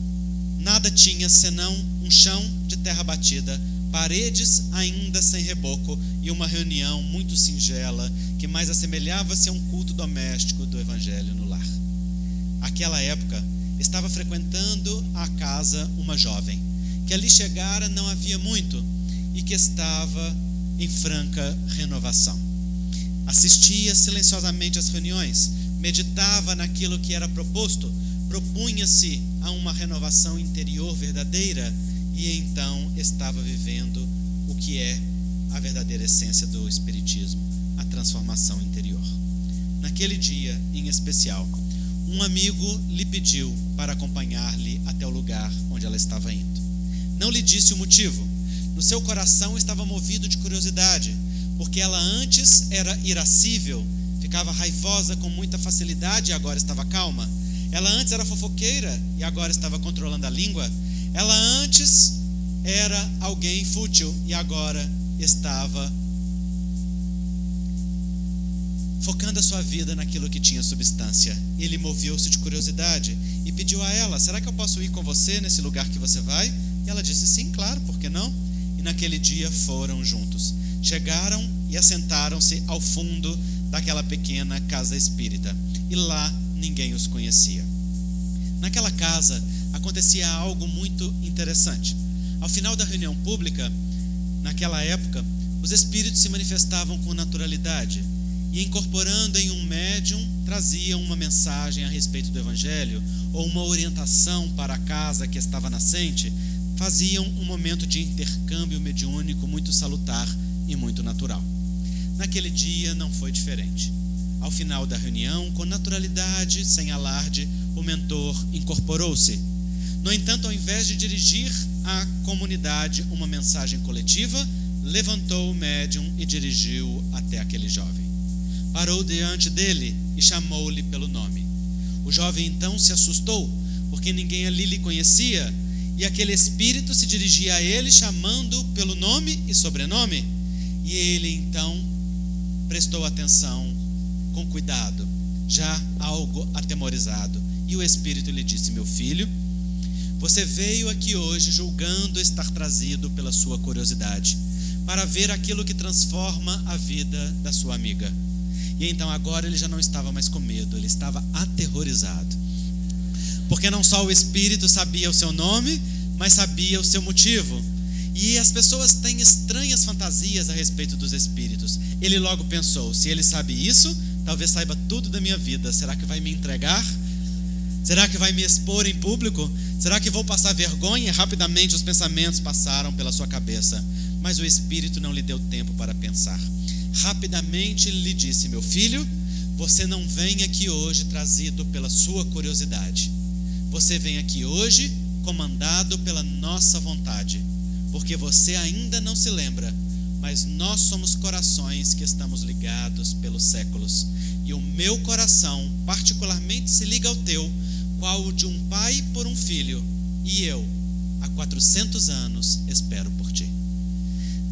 nada tinha senão um chão de terra batida, paredes ainda sem reboco e uma reunião muito singela que mais assemelhava-se a um culto doméstico do Evangelho no lar. Naquela época, estava frequentando a casa uma jovem, que ali chegara não havia muito e que estava em franca renovação. Assistia silenciosamente às reuniões, meditava naquilo que era proposto, propunha-se a uma renovação interior verdadeira e então estava vivendo o que é a verdadeira essência do Espiritismo, a transformação interior. Naquele dia, em especial, um amigo lhe pediu para acompanhar-lhe até o lugar onde ela estava indo. Não lhe disse o motivo. No seu coração estava movido de curiosidade, porque ela antes era irascível, ficava raivosa com muita facilidade e agora estava calma. Ela antes era fofoqueira e agora estava controlando a língua. Ela antes era alguém fútil e agora estava focando a sua vida naquilo que tinha substância. Ele moveu-se de curiosidade e pediu a ela: será que eu posso ir com você nesse lugar que você vai? E ela disse: sim, claro, por que não? E naquele dia foram juntos. Chegaram e assentaram-se ao fundo daquela pequena casa espírita. E lá ninguém os conhecia. Naquela casa acontecia algo muito interessante. Ao final da reunião pública, naquela época, os espíritos se manifestavam com naturalidade e, incorporando em um médium, traziam uma mensagem a respeito do Evangelho ou uma orientação para a casa que estava nascente. Faziam um momento de intercâmbio mediúnico muito salutar e muito natural. Naquele dia não foi diferente. Ao final da reunião, com naturalidade, sem alarde, o mentor incorporou-se. No entanto, ao invés de dirigir à comunidade uma mensagem coletiva, levantou o médium e dirigiu até aquele jovem. Parou diante dele e chamou-lhe pelo nome. O jovem então se assustou, porque ninguém ali lhe conhecia, e aquele espírito se dirigia a ele chamando pelo nome e sobrenome. E ele então prestou atenção com cuidado, já algo atemorizado. E o espírito lhe disse: meu filho, você veio aqui hoje julgando estar trazido pela sua curiosidade, para ver aquilo que transforma a vida da sua amiga. E então agora ele já não estava mais com medo, ele estava aterrorizado. Porque não só o espírito sabia o seu nome, mas sabia o seu motivo. E as pessoas têm estranhas fantasias a respeito dos espíritos. Ele logo pensou: se ele sabe isso, talvez saiba tudo da minha vida. Será que vai me entregar? Será que vai me expor em público? Será que vou passar vergonha? E rapidamente os pensamentos passaram pela sua cabeça. Mas o espírito não lhe deu tempo para pensar. Rapidamente ele lhe disse: meu filho, você não vem aqui hoje trazido pela sua curiosidade. Você vem aqui hoje comandado pela nossa vontade, porque você ainda não se lembra, mas nós somos corações que estamos ligados pelos séculos, e o meu coração particularmente se liga ao teu, qual o de um pai por um filho, e eu, há 400 anos, espero por ti.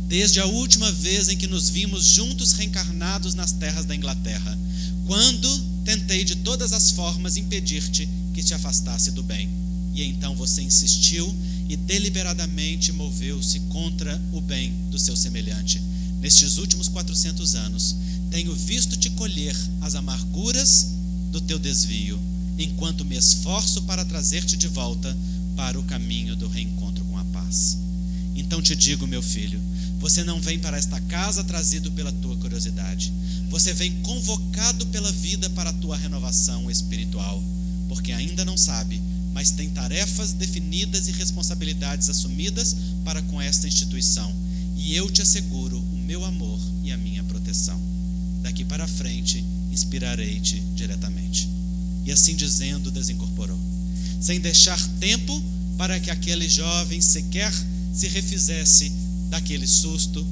Desde a última vez em que nos vimos juntos reencarnados nas terras da Inglaterra, quando tentei de todas as formas impedir-te que te afastasse do bem, e então você insistiu e deliberadamente moveu-se contra o bem do seu semelhante. Nestes últimos 400 anos, tenho visto-te colher as amarguras do teu desvio, enquanto me esforço para trazer-te de volta para o caminho do reencontro com a paz. Então te digo, meu filho, você não vem para esta casa trazido pela tua curiosidade. Você vem convocado pela vida para a tua renovação espiritual, porque ainda não sabe, mas tem tarefas definidas e responsabilidades assumidas para com esta instituição. E eu te asseguro o meu amor e a minha proteção. Daqui para frente, inspirarei-te diretamente. E assim dizendo, desincorporou, sem deixar tempo para que aquele jovem sequer se refizesse daquele susto.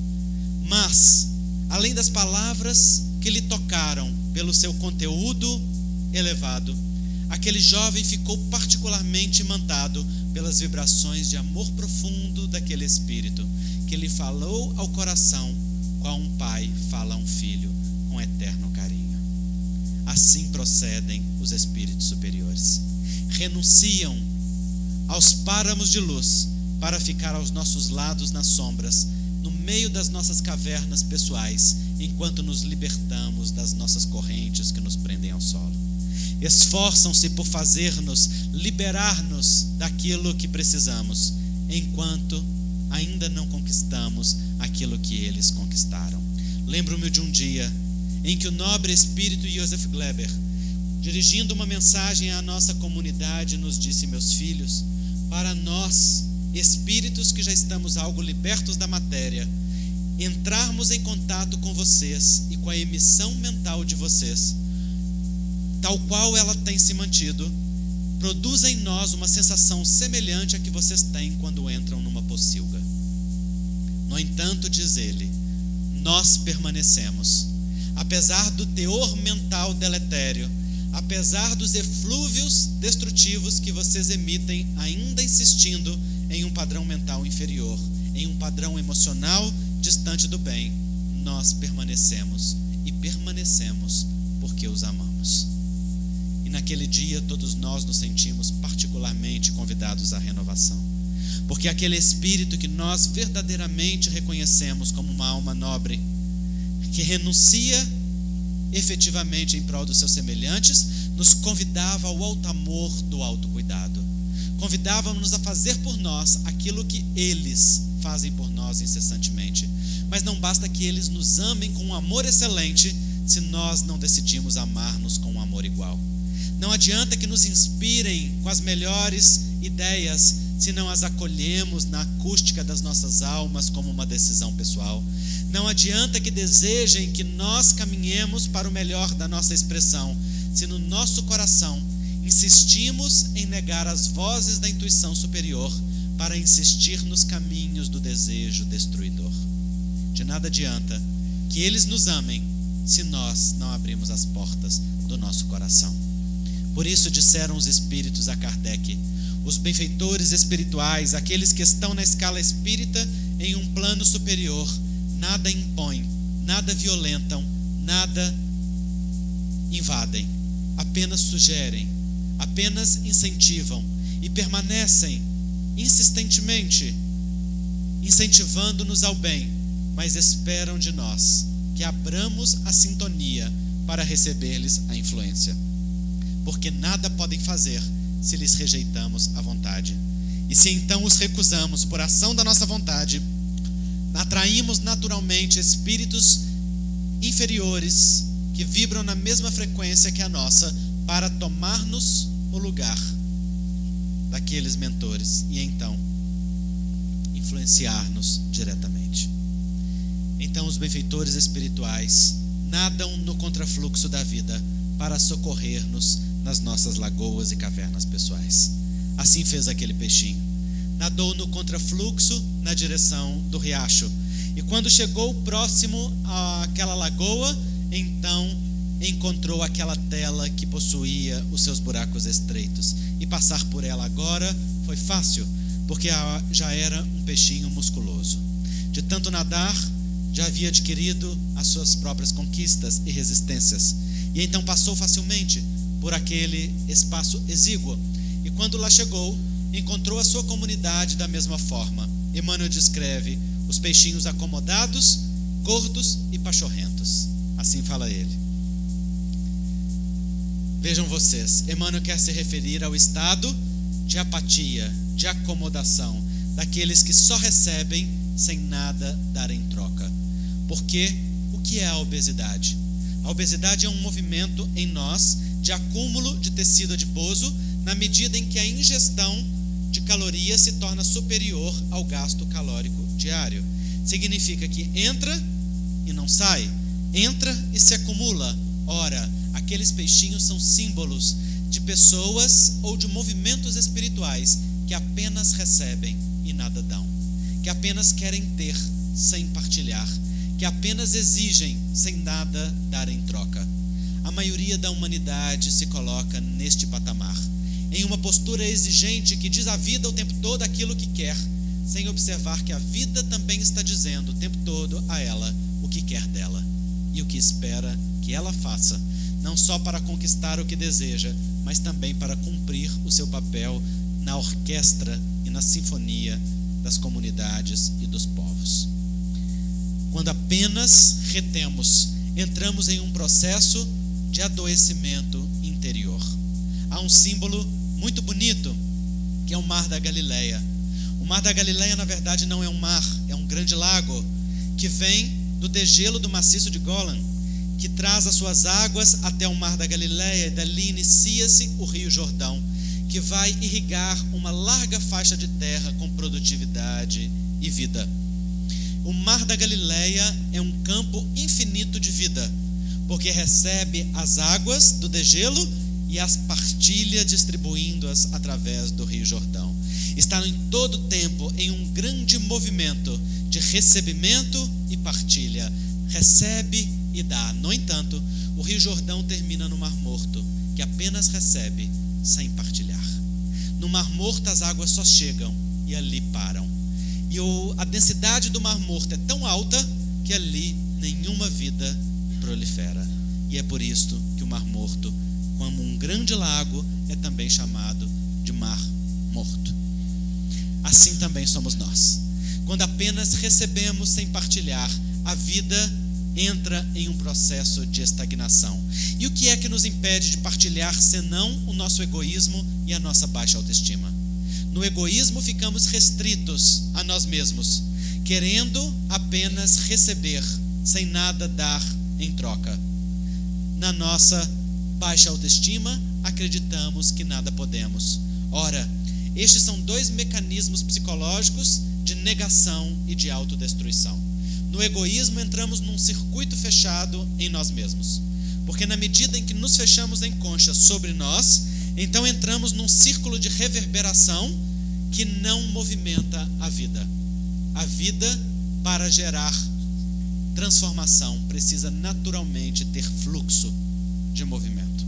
Mas, além das palavras que lhe tocaram pelo seu conteúdo elevado, aquele jovem ficou particularmente imantado pelas vibrações de amor profundo daquele espírito, que lhe falou ao coração, qual um pai fala a um filho, com eterno carinho. Assim procedem os espíritos superiores. Renunciam aos páramos de luz para ficar aos nossos lados nas sombras, no meio das nossas cavernas pessoais, enquanto nos libertamos das nossas correntes que nos prendem ao solo. Esforçam-se por fazer-nos liberar-nos daquilo que precisamos, enquanto ainda não conquistamos aquilo que eles conquistaram. Lembro-me de um dia em que o nobre espírito Joseph Gleber, dirigindo uma mensagem à nossa comunidade, nos disse: meus filhos, para nós, espíritos que já estamos algo libertos da matéria, entrarmos em contato com vocês e com a emissão mental de vocês, tal qual ela tem se mantido, produz em nós uma sensação semelhante à que vocês têm quando entram numa pocilga. No entanto, diz ele, nós permanecemos, apesar do teor mental deletério, apesar dos eflúvios destrutivos que vocês emitem, ainda insistindo em um padrão mental inferior, em um padrão emocional distante do bem, nós permanecemos e permanecemos porque os amamos. E naquele dia todos nós nos sentimos particularmente convidados à renovação, porque aquele espírito que nós verdadeiramente reconhecemos como uma alma nobre, que renuncia efetivamente em prol dos seus semelhantes, nos convidava ao alto amor do autocuidado. Convidava-nos a fazer por nós aquilo que eles fazem por nós incessantemente. Mas não basta que eles nos amem com um amor excelente se nós não decidimos amar-nos com um amor igual. Não adianta que nos inspirem com as melhores ideias se não as acolhemos na acústica das nossas almas como uma decisão pessoal. Não adianta que desejem que nós caminhemos para o melhor da nossa expressão se no nosso coração insistimos em negar as vozes da intuição superior para insistir nos caminhos do desejo destruidor. De nada adianta que eles nos amem se nós não abrimos as portas do nosso coração. Por isso disseram os espíritos a Kardec, os benfeitores espirituais, aqueles que estão na escala espírita em um plano superior, nada impõem, nada violentam, nada invadem, apenas sugerem, apenas incentivam e permanecem insistentemente incentivando-nos ao bem, mas esperam de nós que abramos a sintonia para receber-lhes a influência, porque nada podem fazer se lhes rejeitamos a vontade. E se então os recusamos por ação da nossa vontade, atraímos naturalmente espíritos inferiores que vibram na mesma frequência que a nossa para tomar-nos o lugar daqueles mentores e então influenciar-nos diretamente. Então os benfeitores espirituais nadam no contrafluxo da vida para socorrer-nos nas nossas lagoas e cavernas pessoais. Assim fez aquele peixinho. Nadou no contrafluxo na direção do riacho. E quando chegou próximo àquela lagoa, então encontrou aquela tela que possuía os seus buracos estreitos. E passar por ela agora foi fácil, porque já era um peixinho musculoso. De tanto nadar, já havia adquirido as suas próprias conquistas e resistências. E então passou facilmente por aquele espaço exíguo. E quando lá chegou, encontrou a sua comunidade da mesma forma. Emmanuel descreve os peixinhos acomodados, gordos e pachorrentos. Assim fala ele. Vejam vocês, Emmanuel quer se referir ao estado de apatia, de acomodação, daqueles que só recebem sem nada dar em troca. Porque o que é a obesidade? A obesidade é um movimento em nós de acúmulo de tecido adiposo na medida em que a ingestão de calorias se torna superior ao gasto calórico diário. Significa que entra e não sai, entra e se acumula. Ora, aqueles peixinhos são símbolos de pessoas ou de movimentos espirituais que apenas recebem e nada dão, que apenas querem ter sem partilhar, que apenas exigem sem nada dar em troca. A maioria da humanidade se coloca neste patamar, em uma postura exigente que diz à vida o tempo todo aquilo que quer, sem observar que a vida também está dizendo o tempo todo a ela o que quer dela e o que espera que ela faça, não só para conquistar o que deseja, mas também para cumprir o seu papel na orquestra e na sinfonia das comunidades e dos povos. Quando apenas retemos, entramos em um processo de adoecimento interior. Há um símbolo muito bonito, que é o Mar da Galileia. O Mar da Galileia, na verdade, não é um mar, é um grande lago, que vem do degelo do maciço de Golan, que traz as suas águas até o Mar da Galileia, e dali inicia-se o Rio Jordão, que vai irrigar uma larga faixa de terra com produtividade e vida. O Mar da Galileia é um campo infinito de vida, porque recebe as águas do degelo e as partilha, distribuindo-as através do Rio Jordão. Está em todo o tempo em um grande movimento de recebimento e partilha. Recebe e dá. No entanto, o Rio Jordão termina no Mar Morto, que apenas recebe sem partilhar. No Mar Morto as águas só chegam e ali param. E a densidade do Mar Morto é tão alta que ali nenhuma vida prolifera. E é por isto que o Mar Morto, como um grande lago, é também chamado de Mar Morto. Assim também somos nós. Quando apenas recebemos sem partilhar, a vida entra em um processo de estagnação. E o que é que nos impede de partilhar, senão o nosso egoísmo e a nossa baixa autoestima? No egoísmo ficamos restritos a nós mesmos, querendo apenas receber, sem nada dar em troca. Na nossa baixa autoestima, acreditamos que nada podemos. Ora, estes são dois mecanismos psicológicos de negação e de autodestruição. No egoísmo, entramos num circuito fechado em nós mesmos, porque na medida em que nos fechamos em concha sobre nós, então entramos num círculo de reverberação que não movimenta a vida. A vida, para gerar transformação, precisa naturalmente ter fluxo de movimento.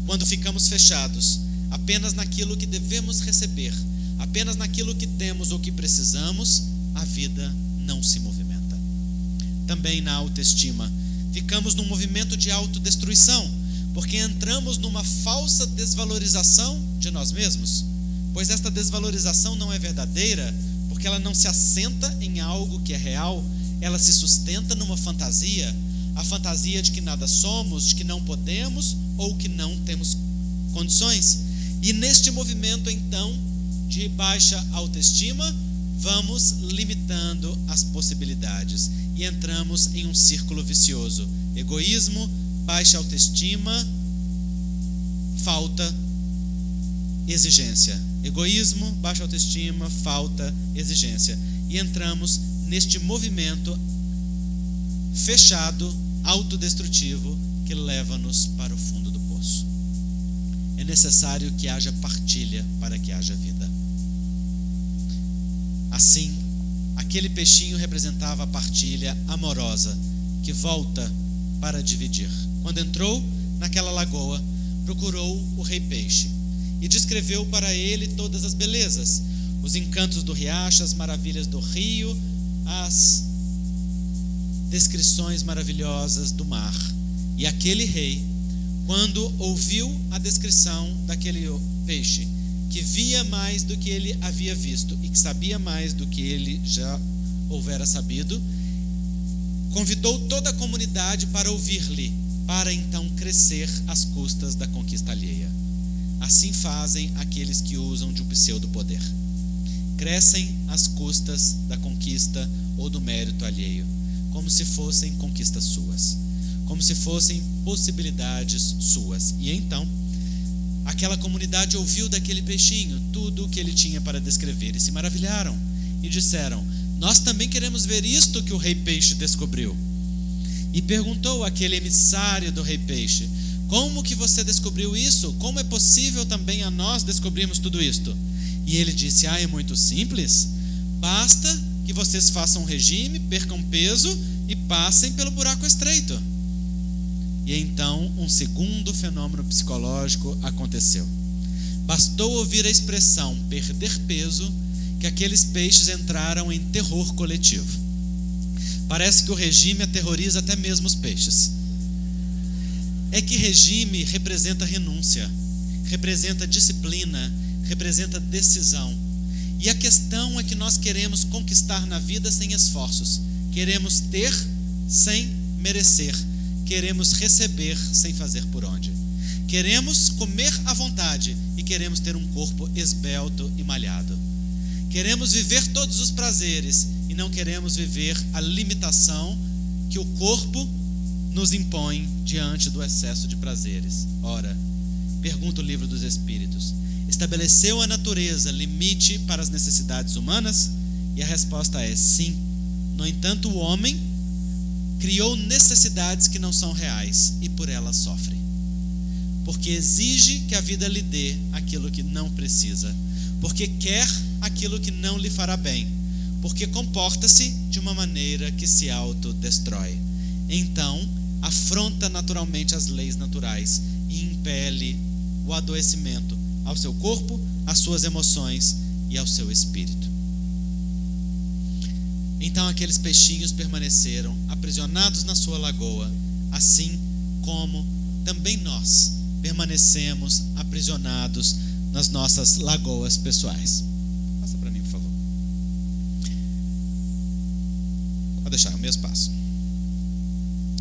Quando ficamos fechados apenas naquilo que devemos receber, apenas naquilo que temos ou que precisamos, a vida não se movimenta. Também na autoestima, ficamos num movimento de autodestruição, porque entramos numa falsa desvalorização de nós mesmos, pois esta desvalorização não é verdadeira, porque ela não se assenta em algo que é real, ela se sustenta numa fantasia, a fantasia de que nada somos, de que não podemos ou que não temos condições. E neste movimento, então, de baixa autoestima, vamos limitando as possibilidades e entramos em um círculo vicioso. Egoísmo, baixa autoestima, falta, exigência. Egoísmo, baixa autoestima, falta, exigência. E entramos neste movimento fechado, autodestrutivo, que leva-nos para o fundo do poço. É necessário que haja partilha para que haja vida. Assim, aquele peixinho representava a partilha amorosa que volta para dividir. Quando entrou naquela lagoa, procurou o rei peixe e descreveu para ele todas as belezas, os encantos do riacho, as maravilhas do rio, as descrições maravilhosas do mar. E aquele rei, quando ouviu a descrição daquele peixe, que via mais do que ele havia visto e que sabia mais do que ele já houvera sabido, convidou toda a comunidade para ouvir-lhe, para então crescer às custas da conquista alheia. assim fazem aqueles que usam de um pseudo-poder. Crescem às custas da conquista ou do mérito alheio, como se fossem conquistas suas, como se fossem possibilidades suas. E então, aquela comunidade ouviu daquele peixinho tudo o que ele tinha para descrever e se maravilharam e disseram: nós também queremos ver isto que o rei peixe descobriu. E perguntou aquele emissário do rei peixe: como que você descobriu isso? Como é possível também a nós descobrirmos tudo isto? E ele disse: é muito simples, basta que vocês façam um regime, percam peso e passem pelo buraco estreito. E então um segundo fenômeno psicológico aconteceu. Bastou ouvir a expressão perder peso que aqueles peixes entraram em terror coletivo. Parece que o regime aterroriza até mesmo os peixes. É que regime representa renúncia, representa disciplina, representa decisão. E a questão é que nós queremos conquistar na vida sem esforços. Queremos ter sem merecer. Queremos receber sem fazer por onde. Queremos comer à vontade e queremos ter um corpo esbelto e malhado. Queremos viver todos os prazeres e não queremos viver a limitação que o corpo nos impõe diante do excesso de prazeres. Ora, pergunta o livro dos Espíritos: estabeleceu a natureza limite para as necessidades humanas? E a resposta é sim. No entanto, o homem criou necessidades que não são reais e por elas sofre. Porque exige que a vida lhe dê aquilo que não precisa. Porque quer aquilo que não lhe fará bem. Porque comporta-se de uma maneira que se autodestrói. Então, afronta naturalmente as leis naturais e impele o adoecimento ao seu corpo, às suas emoções e ao seu espírito. Então aqueles peixinhos permaneceram aprisionados na sua lagoa, assim como também nós permanecemos aprisionados nas nossas lagoas pessoais. Passa para mim, por favor. Pode deixar, é o mesmo passo.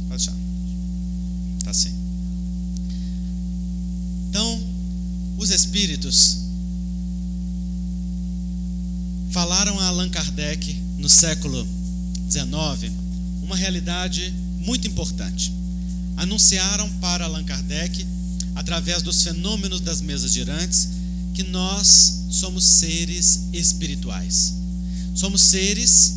Pode deixar. Tá assim. Então, os espíritos falaram a Allan Kardec no século XIX uma realidade muito importante. Anunciaram para Allan Kardec, através dos fenômenos das mesas girantes, que nós somos seres espirituais. Somos seres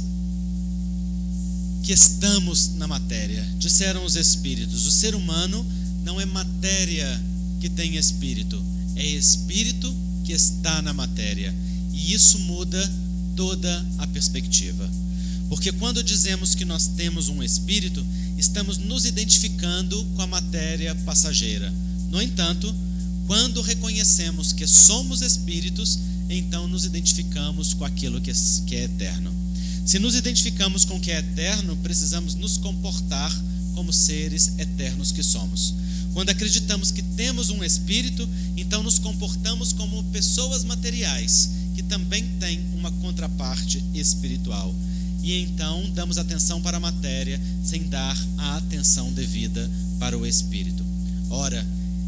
que estamos na matéria. Disseram os espíritos: o ser humano não é matéria que tem espírito, é espírito que está na matéria. E isso muda toda a perspectiva. Porque quando dizemos que nós temos um espírito, estamos nos identificando com a matéria passageira. No entanto, quando reconhecemos que somos espíritos, então nos identificamos com aquilo que é eterno. Se nos identificamos com o que é eterno, precisamos nos comportar como seres eternos que somos. Quando acreditamos que temos um espírito, então nos comportamos como pessoas materiais, que também têm uma contraparte espiritual. E então damos atenção para a matéria, sem dar a atenção devida para o espírito. Ora,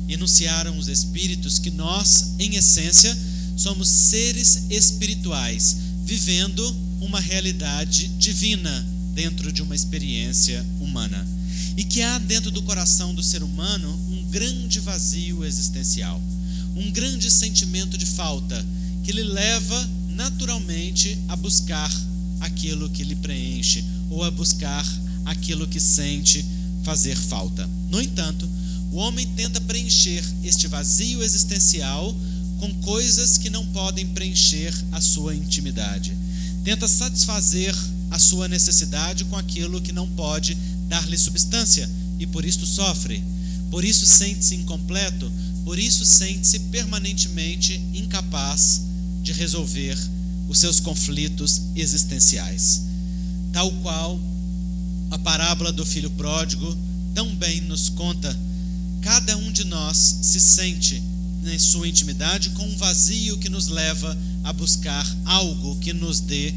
enunciaram os espíritos que nós, em essência, somos seres espirituais, vivendo uma realidade divina dentro de uma experiência humana. E que há dentro do coração do ser humano um grande vazio existencial, um grande sentimento de falta, que lhe leva naturalmente a buscar aquilo que lhe preenche, ou a buscar aquilo que sente fazer falta. No entanto, o homem tenta preencher este vazio existencial com coisas que não podem preencher a sua intimidade. Tenta satisfazer a sua necessidade com aquilo que não pode dar-lhe substância, e por isso sofre. Por isso sente-se incompleto, por isso sente-se permanentemente incapaz de resolver os seus conflitos existenciais. Tal qual a parábola do filho pródigo tão bem nos conta, cada um de nós se sente em sua intimidade com um vazio que nos leva a buscar algo que nos dê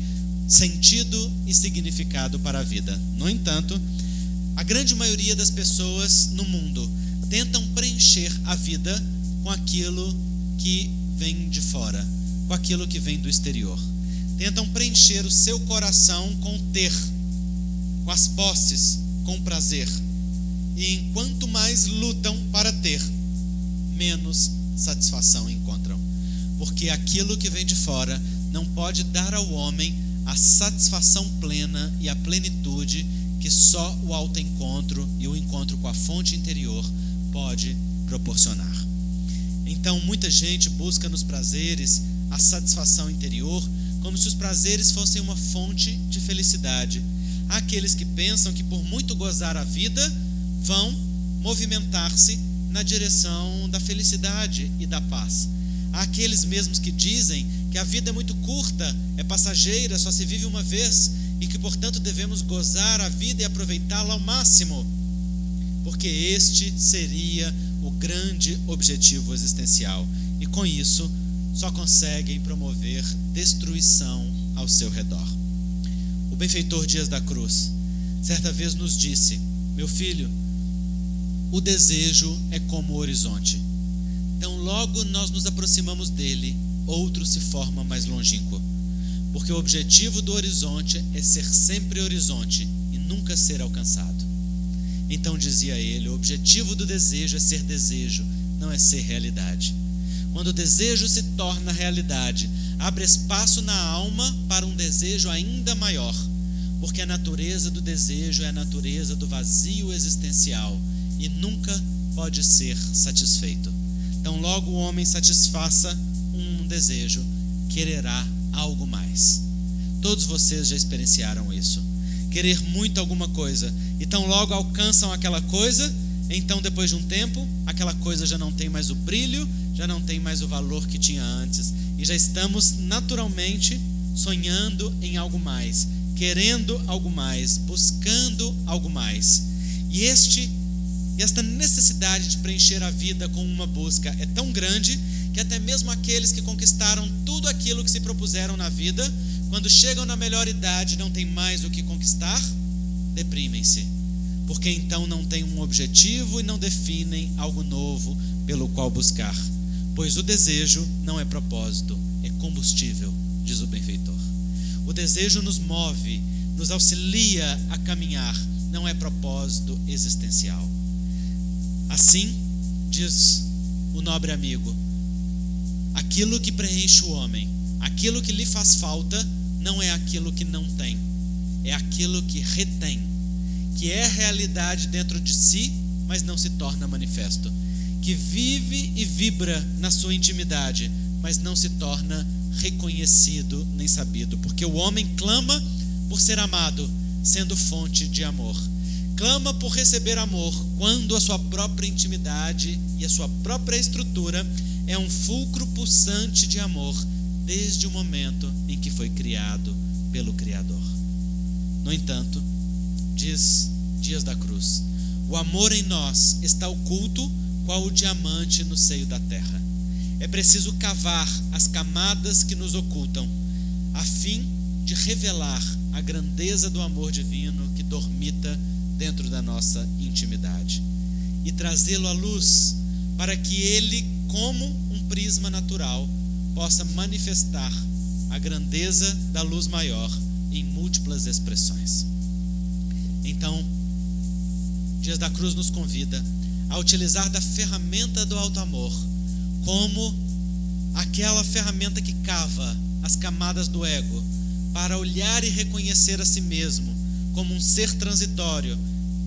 sentido e significado para a vida. No entanto, a grande maioria das pessoas no mundo tentam preencher a vida com aquilo que vem de fora, com aquilo que vem do exterior. Tentam preencher o seu coração com o ter, com as posses, com o prazer. E enquanto mais lutam para ter, menos satisfação encontram. Porque aquilo que vem de fora não pode dar ao homem a satisfação plena e a plenitude que só o autoencontro e o encontro com a fonte interior pode proporcionar. Então, muita gente busca nos prazeres a satisfação interior, como se os prazeres fossem uma fonte de felicidade. Há aqueles que pensam que por muito gozar a vida, vão movimentar-se na direção da felicidade e da paz. Há aqueles mesmos que dizem que a vida é muito curta, é passageira, só se vive uma vez, e que, portanto, devemos gozar a vida e aproveitá-la ao máximo, porque este seria o grande objetivo existencial. E com isso, só conseguem promover destruição ao seu redor. O benfeitor Dias da Cruz, certa vez nos disse: meu filho, o desejo é como o horizonte. Então, logo nós nos aproximamos dele, outro se forma mais longínquo. Porque o objetivo do horizonte é ser sempre horizonte e nunca ser alcançado. Então, dizia ele, o objetivo do desejo é ser desejo, não é ser realidade. Quando o desejo se torna realidade, abre espaço na alma para um desejo ainda maior, porque a natureza do desejo é a natureza do vazio existencial e nunca pode ser satisfeito. Então, logo o homem satisfaça um desejo, quererá algo mais. Todos vocês já experienciaram isso. Querer muito alguma coisa, então logo alcançam aquela coisa, então depois de um tempo, aquela coisa já não tem mais o brilho, já não tem mais o valor que tinha antes, e já estamos naturalmente sonhando em algo mais, querendo algo mais, buscando algo mais. E esta necessidade de preencher a vida com uma busca é tão grande que até mesmo aqueles que conquistaram tudo aquilo que se propuseram na vida, quando chegam na melhor idade e não tem mais o que conquistar, deprimem-se, porque então não têm um objetivo e não definem algo novo pelo qual buscar, pois o desejo não é propósito, é combustível, diz o benfeitor. O desejo nos move, nos auxilia a caminhar, não é propósito existencial. Assim, diz o nobre amigo, aquilo que preenche o homem, aquilo que lhe faz falta, não é aquilo que não tem, é aquilo que retém, que é realidade dentro de si, mas não se torna manifesto, que vive e vibra na sua intimidade, mas não se torna reconhecido nem sabido, porque o homem clama por ser amado, sendo fonte de amor. Clama por receber amor, quando a sua própria intimidade e a sua própria estrutura é um fulcro pulsante de amor, desde o momento em que foi criado pelo Criador. No entanto, diz Dias da Cruz, o amor em nós está oculto qual o diamante no seio da terra. É preciso cavar as camadas que nos ocultam, a fim de revelar a grandeza do amor divino que dormita dentro da nossa intimidade e trazê-lo à luz, para que ele, como um prisma natural, possa manifestar a grandeza da luz maior em múltiplas expressões. Então, Dias da Cruz nos convida a utilizar da ferramenta do alto amor como aquela ferramenta que cava as camadas do ego, para olhar e reconhecer a si mesmo como um ser transitório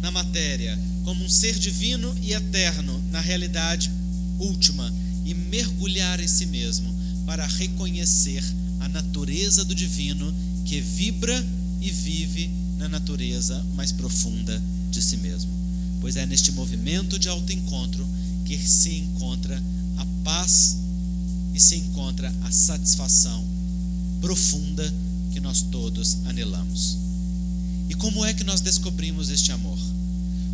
na matéria, como um ser divino e eterno na realidade última, e mergulhar em si mesmo para reconhecer a natureza do divino que vibra e vive na natureza mais profunda de si mesmo. Pois é neste movimento de autoencontro que se encontra a paz e se encontra a satisfação profunda que nós todos anelamos. E como é que nós descobrimos este amor?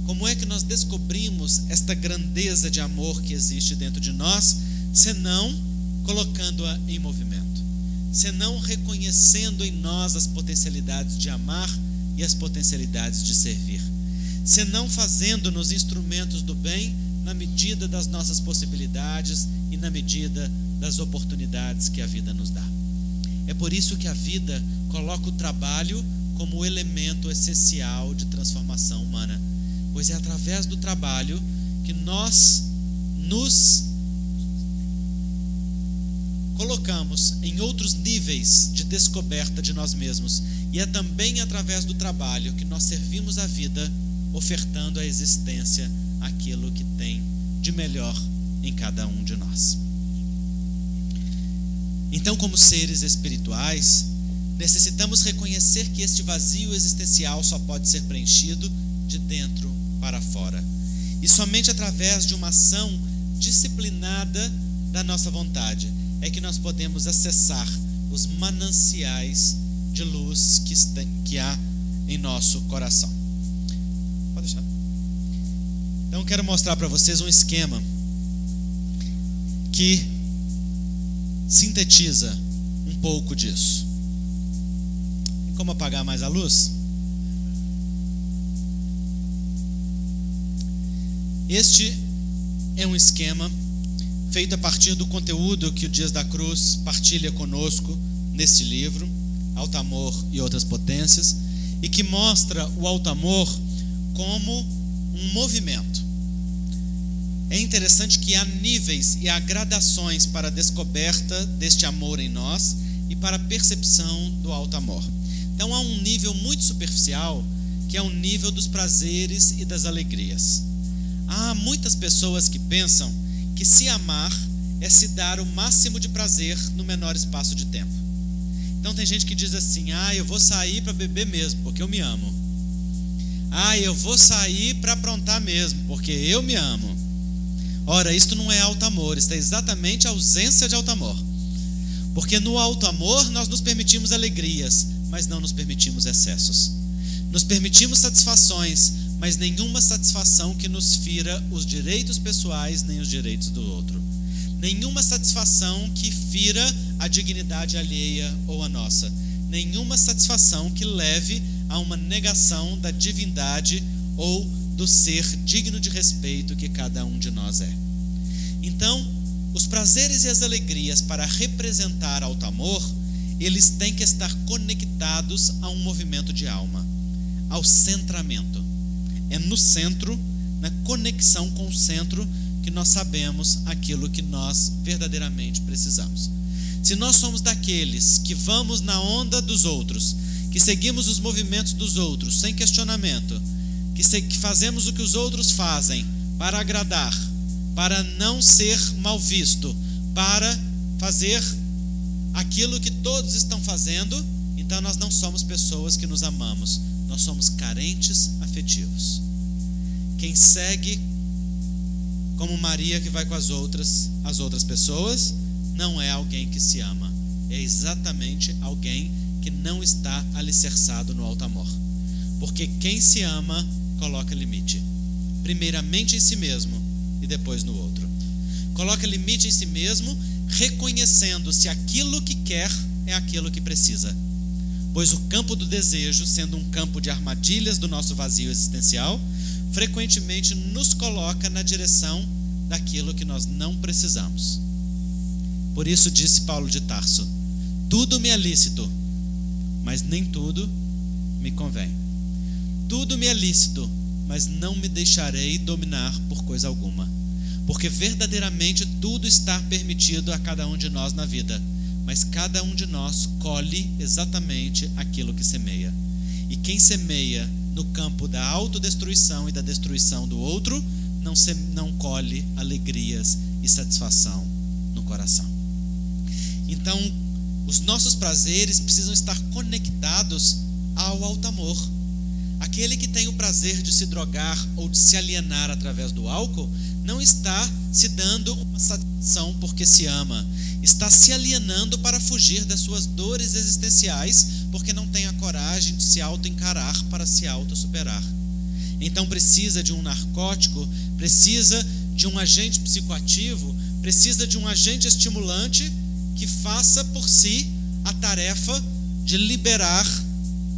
Como é que nós descobrimos esta grandeza de amor que existe dentro de nós, senão colocando-a em movimento, senão reconhecendo em nós as potencialidades de amar e as potencialidades de servir, senão fazendo-nos instrumentos do bem na medida das nossas possibilidades e na medida das oportunidades que a vida nos dá. É por isso que a vida coloca o trabalho como o elemento essencial de transformação humana, pois é através do trabalho que nós nos colocamos em outros níveis de descoberta de nós mesmos, e é também através do trabalho que nós servimos a vida, ofertando à existência aquilo que tem de melhor em cada um de nós. Então, como seres espirituais, necessitamos reconhecer que este vazio existencial só pode ser preenchido de dentro para fora, e somente através de uma ação disciplinada da nossa vontade é que nós podemos acessar os mananciais de luz que há em nosso coração. Pode deixar. Então, quero mostrar para vocês um esquema que sintetiza um pouco disso. Tem como apagar mais a luz? Este é um esquema feito a partir do conteúdo que o Dias da Cruz partilha conosco neste livro, Alto Amor e Outras Potências, e que mostra o alto amor como um movimento. É interessante que há níveis e há gradações para a descoberta deste amor em nós e para a percepção do alto amor. Então há um nível muito superficial, que é o nível dos prazeres e das alegrias. Há muitas pessoas que pensam que se amar é se dar o máximo de prazer no menor espaço de tempo. Então tem gente que diz assim: eu vou sair para beber mesmo, porque eu me amo. Eu vou sair para aprontar mesmo, porque eu me amo. Ora, isto não é alto amor, isto é exatamente a ausência de alto amor. Porque no alto amor nós nos permitimos alegrias, mas não nos permitimos excessos. Nos permitimos satisfações, mas nenhuma satisfação que nos fira os direitos pessoais nem os direitos do outro. Nenhuma satisfação que fira a dignidade alheia ou a nossa. Nenhuma satisfação que leve a uma negação da divindade ou do ser digno de respeito que cada um de nós é. Então, os prazeres e as alegrias, para representar alto amor, eles têm que estar conectados a um movimento de alma, ao centramento. É no centro, na conexão com o centro, que nós sabemos aquilo que nós verdadeiramente precisamos. Se nós somos daqueles que vamos na onda dos outros, que seguimos os movimentos dos outros sem questionamento, que fazemos o que os outros fazem para agradar, para não ser mal visto, para fazer aquilo que todos estão fazendo, então nós não somos pessoas que nos amamos, nós somos carentes afetivos. Quem segue como Maria, que vai com as outras pessoas, não é alguém que se ama, é exatamente alguém que não está alicerçado no alto amor. Porque quem se ama coloca limite, primeiramente em si mesmo e depois no outro. Coloca limite em si mesmo, reconhecendo se aquilo que quer é aquilo que precisa. Pois o campo do desejo, sendo um campo de armadilhas do nosso vazio existencial, frequentemente nos coloca na direção daquilo que nós não precisamos. Por isso disse Paulo de Tarso: tudo me é lícito, mas nem tudo me convém. Tudo me é lícito, mas não me deixarei dominar por coisa alguma. Porque verdadeiramente tudo está permitido a cada um de nós na vida, mas cada um de nós colhe exatamente aquilo que semeia. E quem semeia no campo da autodestruição e da destruição do outro, não colhe alegrias e satisfação no coração. Então, os nossos prazeres precisam estar conectados ao alto amor. Aquele que tem o prazer de se drogar ou de se alienar através do álcool não está se dando uma satisfação porque se ama, está se alienando para fugir das suas dores existenciais, porque não tem a coragem de se auto-encarar para se auto-superar. Então precisa de um narcótico, precisa de um agente psicoativo, precisa de um agente estimulante que faça por si a tarefa de liberar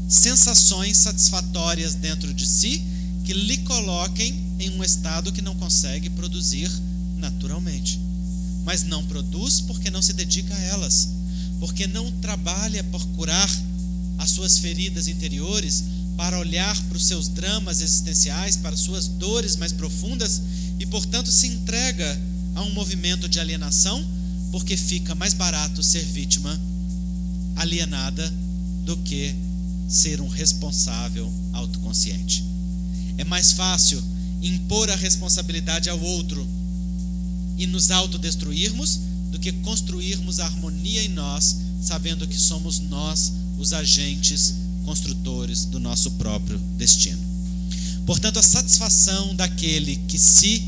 sensações satisfatórias dentro de si, que lhe coloquem em um estado que não consegue produzir naturalmente. mas não produz porque não se dedica a elas, porque não trabalha por curar as suas feridas interiores, para olhar para os seus dramas existenciais, para as suas dores mais profundas, e portanto se entrega a um movimento de alienação, porque fica mais barato ser vítima alienada do que ser um responsável autoconsciente. É mais fácil impor a responsabilidade ao outro e nos autodestruirmos do que construirmos a harmonia em nós, sabendo que somos nós os agentes construtores do nosso próprio destino. Portanto, a satisfação daquele que se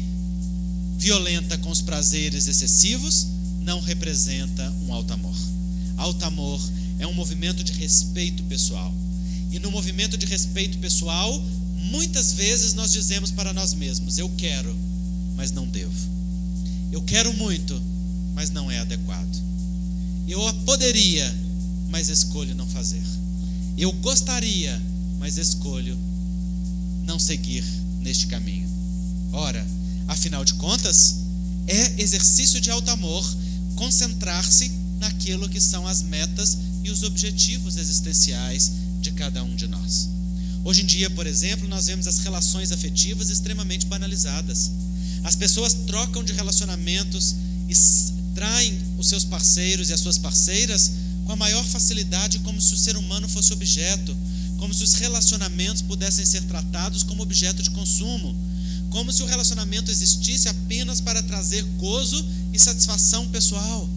violenta com os prazeres excessivos não representa um alto amor. Alto amor é um movimento de respeito pessoal. E no movimento de respeito pessoal, muitas vezes nós dizemos para nós mesmos: eu quero, mas não devo. Eu quero muito, mas não é adequado. Eu poderia, mas escolho não fazer. Eu gostaria, mas escolho não seguir neste caminho. Ora, afinal de contas, é exercício de alto amor concentrar-se naquilo que são as metas e os objetivos existenciais de cada um de nós. Hoje em dia, por exemplo, nós vemos as relações afetivas extremamente banalizadas. As pessoas trocam de relacionamentos e traem os seus parceiros e as suas parceiras com a maior facilidade, como se o ser humano fosse objeto, como se os relacionamentos pudessem ser tratados como objeto de consumo, como se o relacionamento existisse apenas para trazer gozo e satisfação pessoal.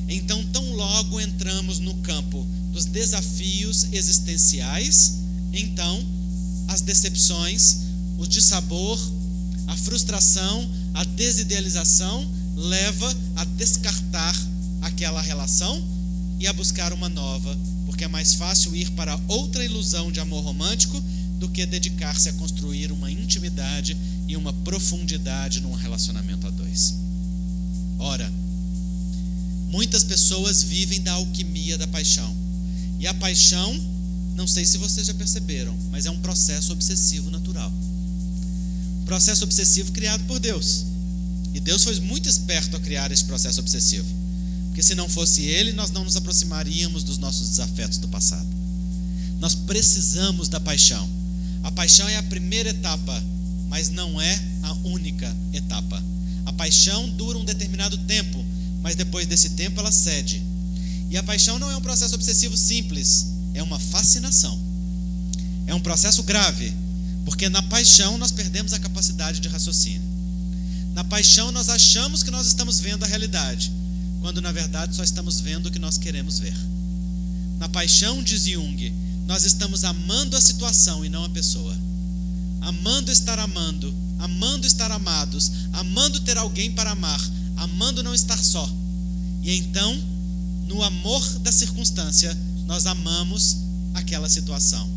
Então, tão logo entramos no campo dos desafios existenciais, então as decepções, o dissabor, a frustração, a desidealização leva a descartar aquela relação e a buscar uma nova, porque é mais fácil ir para outra ilusão de amor romântico do que dedicar-se a construir uma intimidade e uma profundidade num relacionamento a dois. Ora, muitas pessoas vivem da alquimia da paixão. E a paixão, não sei se vocês já perceberam, mas é um processo obsessivo natural. Um processo obsessivo criado por Deus. E Deus foi muito esperto ao criar esse processo obsessivo. Porque se não fosse Ele, nós não nos aproximaríamos dos nossos desafetos do passado. Nós precisamos da paixão. A paixão é a primeira etapa, mas não é a única etapa. A paixão dura um determinado tempo, mas depois desse tempo ela cede. E a paixão não é um processo obsessivo simples, é uma fascinação. É um processo grave, porque na paixão nós perdemos a capacidade de raciocínio. Na paixão nós achamos que nós estamos vendo a realidade, quando na verdade só estamos vendo o que nós queremos ver. Na paixão, diz Jung, nós estamos amando a situação e não a pessoa. Amando estar amando, amando estar amados, amando ter alguém para amar, amando não estar só. E então, no amor da circunstância, nós amamos aquela situação.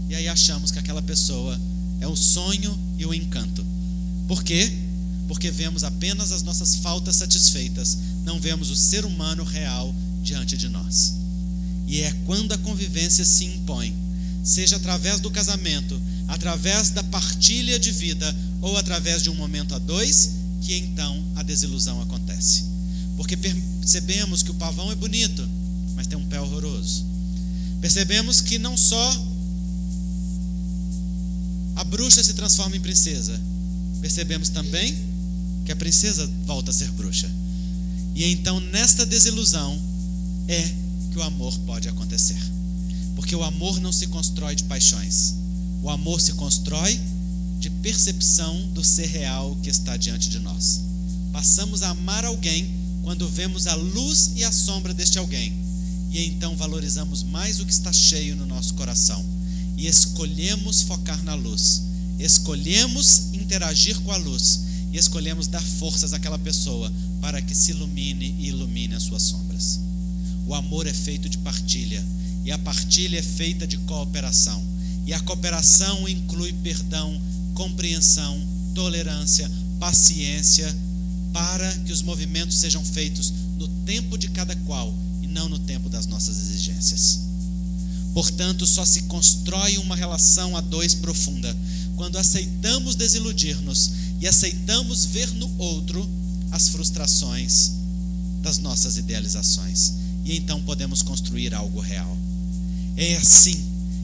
E aí achamos que aquela pessoa é o sonho e o encanto. Por quê? Porque vemos apenas as nossas faltas satisfeitas, não vemos o ser humano real diante de nós. E é quando a convivência se impõe, seja através do casamento, através da partilha de vida ou através de um momento a dois, que então a desilusão acontece. Porque percebemos que o pavão é bonito, mas tem um pé horroroso. Percebemos que não só a bruxa se transforma em princesa, percebemos também que a princesa volta a ser bruxa. E então nesta desilusão é que o amor pode acontecer. Porque o amor não se constrói de paixões. O amor se constrói de percepção do ser real que está diante de nós. Passamos a amar alguém quando vemos a luz e a sombra deste alguém. E então valorizamos mais o que está cheio no nosso coração. E escolhemos focar na luz. Escolhemos interagir com a luz. E escolhemos dar forças àquela pessoa para que se ilumine e ilumine as suas sombras. O amor é feito de partilha. E a partilha é feita de cooperação. E a cooperação inclui perdão, compreensão, tolerância, paciência, para que os movimentos sejam feitos no tempo de cada qual e não no tempo das nossas exigências. Portanto, só se constrói uma relação a dois profunda quando aceitamos desiludir-nos e aceitamos ver no outro as frustrações das nossas idealizações. E então podemos construir algo real. É assim,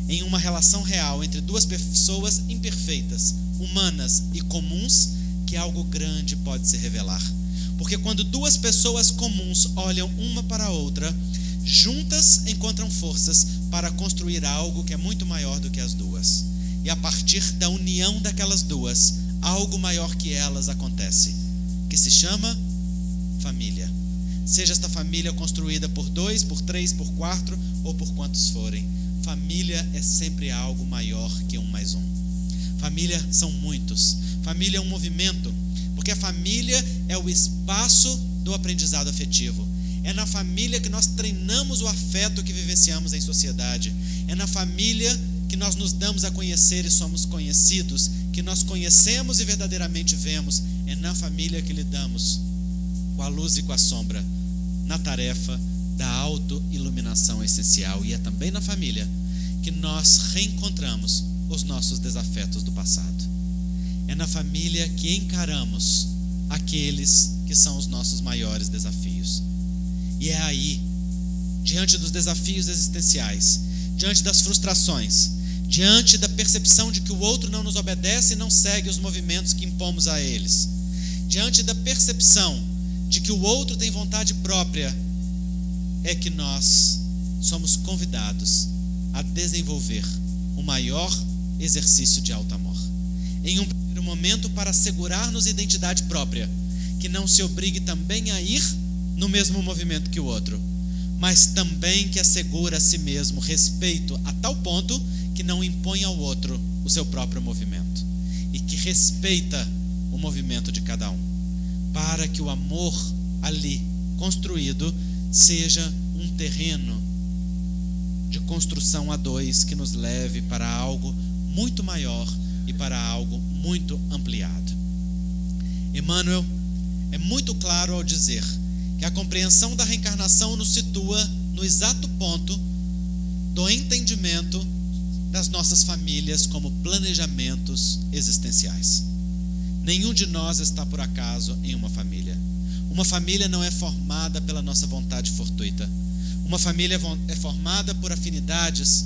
em uma relação real entre duas pessoas imperfeitas, humanas e comuns, que algo grande pode se revelar. Porque quando duas pessoas comuns olham uma para a outra, juntas encontram forças para construir algo que é muito maior do que as duas. E a partir da união daquelas duas, algo maior que elas acontece, que se chama família. Seja esta família construída por 2, por 3, por 4 ou por quantos forem. Família é sempre algo maior que 1 mais 1. Família são muitos. Família é um movimento, porque a família é o espaço do aprendizado afetivo. É na família que nós treinamos o afeto que vivenciamos em sociedade. É na família que nós nos damos a conhecer e somos conhecidos, que nós conhecemos e verdadeiramente vemos. É na família que lidamos com a luz e com a sombra, na tarefa da autoiluminação essencial. E é também na família que nós reencontramos os nossos desafetos do passado. É na família que encaramos aqueles que são os nossos maiores desafios. E é aí, diante dos desafios existenciais, diante das frustrações, diante da percepção de que o outro não nos obedece e não segue os movimentos que impomos a eles, diante da percepção de que o outro tem vontade própria, é que nós somos convidados a desenvolver o maior exercício de alto amor. Em um primeiro momento, para assegurar-nos identidade própria, que não se obrigue também a ir no mesmo movimento que o outro, mas também que assegura a si mesmo respeito a tal ponto que não impõe ao outro o seu próprio movimento e que respeita o movimento de cada um, para que o amor ali construído seja um terreno de construção a dois que nos leve para algo muito maior e para algo muito ampliado. Emmanuel é muito claro ao dizer que a compreensão da reencarnação nos situa no exato ponto do entendimento das nossas famílias como planejamentos existenciais. Nenhum de nós está por acaso em uma família. Uma família não é formada pela nossa vontade fortuita. Uma família é formada por afinidades,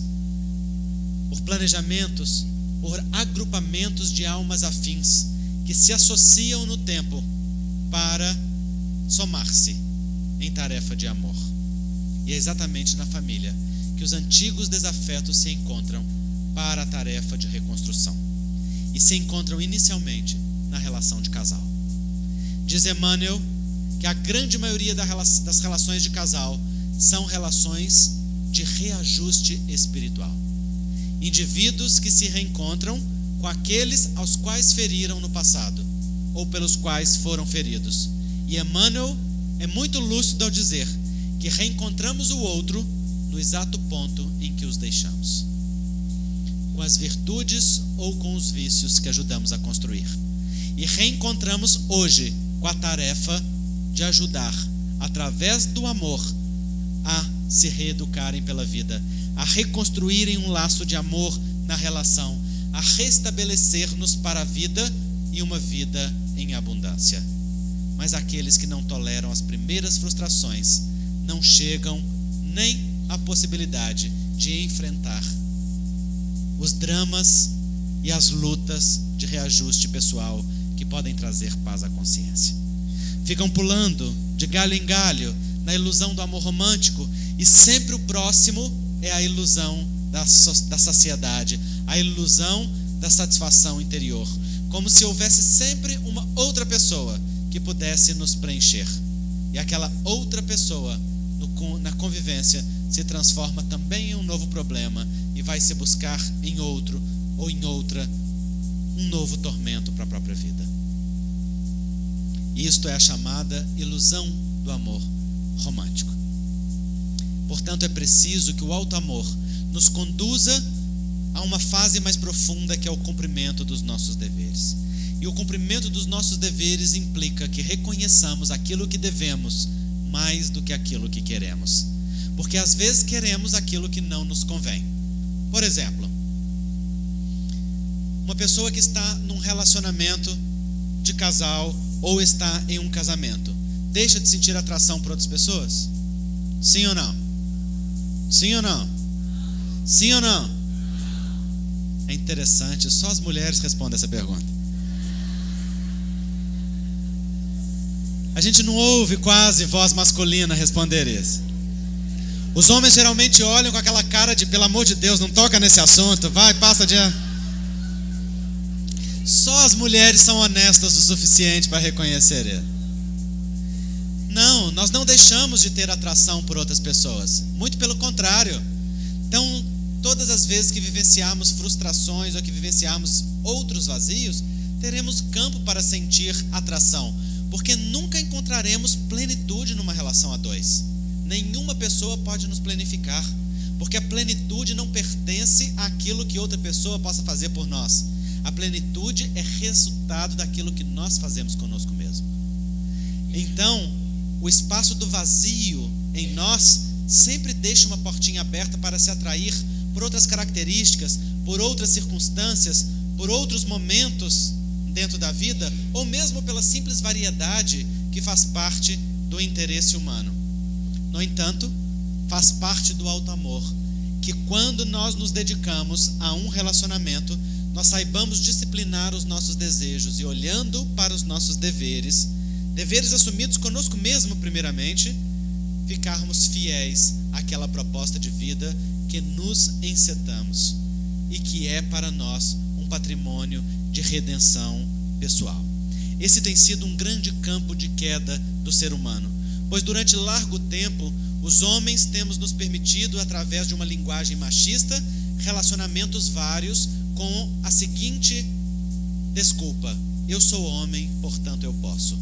por planejamentos, por agrupamentos de almas afins que se associam no tempo para somar-se em tarefa de amor. E é exatamente na família que os antigos desafetos se encontram para a tarefa de reconstrução. E se encontram inicialmente na relação de casal. Diz Emmanuel que a grande maioria das relações de casal são relações de reajuste espiritual. Indivíduos que se reencontram com aqueles aos quais feriram no passado, ou pelos quais foram feridos. E Emmanuel é muito lúcido ao dizer que reencontramos o outro no exato ponto em que os deixamos, com as virtudes ou com os vícios que ajudamos a construir. E reencontramos hoje com a tarefa de ajudar, através do amor, a se reeducarem pela vida, a reconstruírem um laço de amor na relação, a restabelecer-nos para a vida e uma vida em abundância. Mas aqueles que não toleram as primeiras frustrações não chegam nem à possibilidade de enfrentar os dramas e as lutas de reajuste pessoal que podem trazer paz à consciência. Ficam pulando de galho em galho na ilusão do amor romântico, e sempre o próximo é a ilusão da saciedade, a ilusão da satisfação interior, como se houvesse sempre uma outra pessoa que pudesse nos preencher. E aquela outra pessoa, na convivência, se transforma também em um novo problema e vai se buscar em outro ou em outra um novo tormento para a própria vida. Isto é a chamada ilusão do amor romântico. Portanto, é preciso que o alto amor nos conduza a uma fase mais profunda, que é o cumprimento dos nossos deveres. E o cumprimento dos nossos deveres implica que reconheçamos aquilo que devemos mais do que aquilo que queremos. Porque às vezes queremos aquilo que não nos convém. Por exemplo, uma pessoa que está num relacionamento de casal ou está em um casamento deixa de sentir atração por outras pessoas? Sim ou não? Sim ou não? Sim ou não? É interessante, só as mulheres respondem essa pergunta. A gente não ouve quase voz masculina responder isso. Os homens geralmente olham com aquela cara de, pelo amor de Deus, não toca nesse assunto, vai, passa adiante. Só as mulheres são honestas o suficiente para reconhecer isso. Não, nós não deixamos de ter atração por outras pessoas. Muito pelo contrário. Então, todas as vezes que vivenciarmos frustrações ou que vivenciarmos outros vazios, teremos campo para sentir atração. Porque nunca encontraremos plenitude numa relação a dois. Nenhuma pessoa pode nos plenificar. Porque a plenitude não pertence àquilo que outra pessoa possa fazer por nós. A plenitude é resultado daquilo que nós fazemos conosco mesmo. Então, o espaço do vazio em nós sempre deixa uma portinha aberta para se atrair por outras características, por outras circunstâncias, por outros momentos dentro da vida, ou mesmo pela simples variedade que faz parte do interesse humano. No entanto, faz parte do alto amor, que quando nós nos dedicamos a um relacionamento, nós saibamos disciplinar os nossos desejos e, olhando para os nossos deveres assumidos conosco mesmo primeiramente, ficarmos fiéis àquela proposta de vida que nos encetamos e que é para nós um patrimônio de redenção pessoal. Esse tem sido um grande campo de queda do ser humano, pois durante largo tempo os homens temos nos permitido, através de uma linguagem machista, relacionamentos vários com a seguinte desculpa: eu sou homem, portanto eu posso.